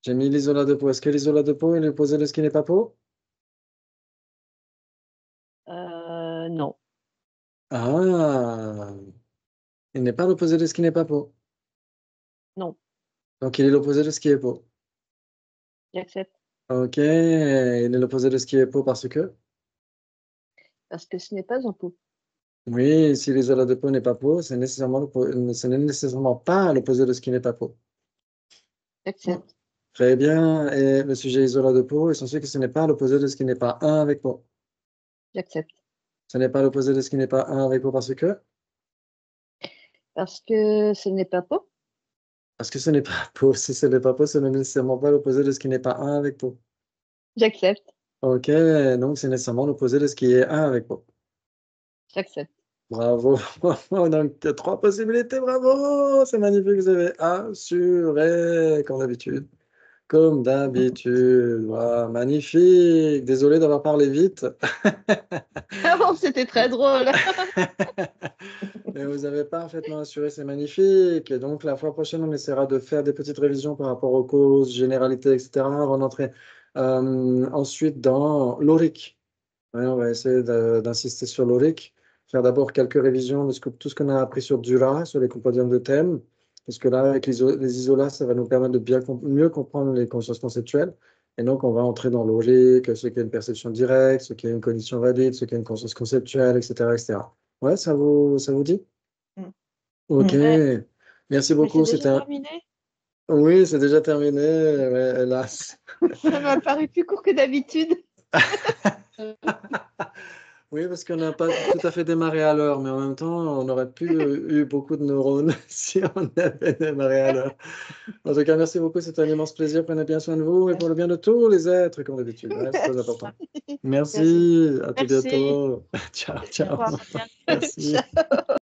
[SPEAKER 2] J'ai mis l'isolat de peau. Est-ce que l'isolat de peau est l'opposé de ce qui n'est pas peau?
[SPEAKER 3] Non.
[SPEAKER 2] Ah, il n'est pas l'opposé de ce qui n'est pas peau.
[SPEAKER 3] Non.
[SPEAKER 2] Donc, il est l'opposé de ce qui est peau.
[SPEAKER 3] J'accepte.
[SPEAKER 2] Ok, il est l'opposé de ce qui est pot parce que?
[SPEAKER 3] Parce que ce n'est pas un pot.
[SPEAKER 2] Oui, si l'isolat de pot n'est pas pot, ce n'est nécessairement pas l'opposé de ce qui n'est pas pot.
[SPEAKER 3] J'accepte.
[SPEAKER 2] Très bien. Et le sujet isolat de pot est censé que ce n'est pas l'opposé de ce qui n'est pas 1 avec pot.
[SPEAKER 3] J'accepte.
[SPEAKER 2] Ce n'est pas l'opposé de ce qui n'est pas 1 avec pot parce que?
[SPEAKER 3] Parce que ce n'est pas pot.
[SPEAKER 2] Parce que ce n'est pas pot. Si ce n'est pas pot, ce n'est nécessairement pas l'opposé de ce qui n'est pas 1 avec pot.
[SPEAKER 3] J'accepte.
[SPEAKER 2] Ok, donc c'est nécessairement l'opposé de ce qui est 1 avec pot.
[SPEAKER 3] J'accepte.
[SPEAKER 2] Bravo. Donc, 3 possibilités, bravo. C'est magnifique, vous avez assuré, comme d'habitude. Comme d'habitude. Wow, magnifique. Désolé d'avoir parlé vite.
[SPEAKER 3] Oh, c'était très drôle.
[SPEAKER 2] Mais vous avez parfaitement assuré, c'est magnifique. Et donc, la fois prochaine, on essaiera de faire des petites révisions par rapport aux causes, généralités, etc. avant d'entrer ensuite dans l'ORIC. Ouais, on va essayer d'insister sur l'ORIC. Faire d'abord quelques révisions de tout ce qu'on a appris sur Dura, sur les composants de thème. Parce que là, avec les isolats, ça va nous permettre de mieux comprendre les consciences conceptuelles. Et donc, on va entrer dans l'ORIC, ce qu'est une perception directe, ce qu'est une cognition valide, ce qu'est une conscience conceptuelle, etc., etc. Ouais, ça vous dit? Ok.
[SPEAKER 3] Ouais.
[SPEAKER 2] Merci
[SPEAKER 3] Mais
[SPEAKER 2] beaucoup.
[SPEAKER 3] c'est déjà terminé?
[SPEAKER 2] Oui, c'est déjà terminé, ouais, hélas.
[SPEAKER 3] Ça m'a paru plus court que d'habitude.
[SPEAKER 2] Oui, parce qu'on n'a pas tout à fait démarré à l'heure, mais en même temps, on aurait pu eu beaucoup de neurones si on avait démarré à l'heure. En tout cas, merci beaucoup, c'était un immense plaisir. Prenez bien soin de vous et pour le bien de tous les êtres, comme d'habitude. Ouais, c'est très important. Merci, à tout
[SPEAKER 3] Merci.
[SPEAKER 2] bientôt. Ciao,
[SPEAKER 3] Au
[SPEAKER 2] ciao.
[SPEAKER 3] revoir.
[SPEAKER 2] Merci.
[SPEAKER 3] Ciao.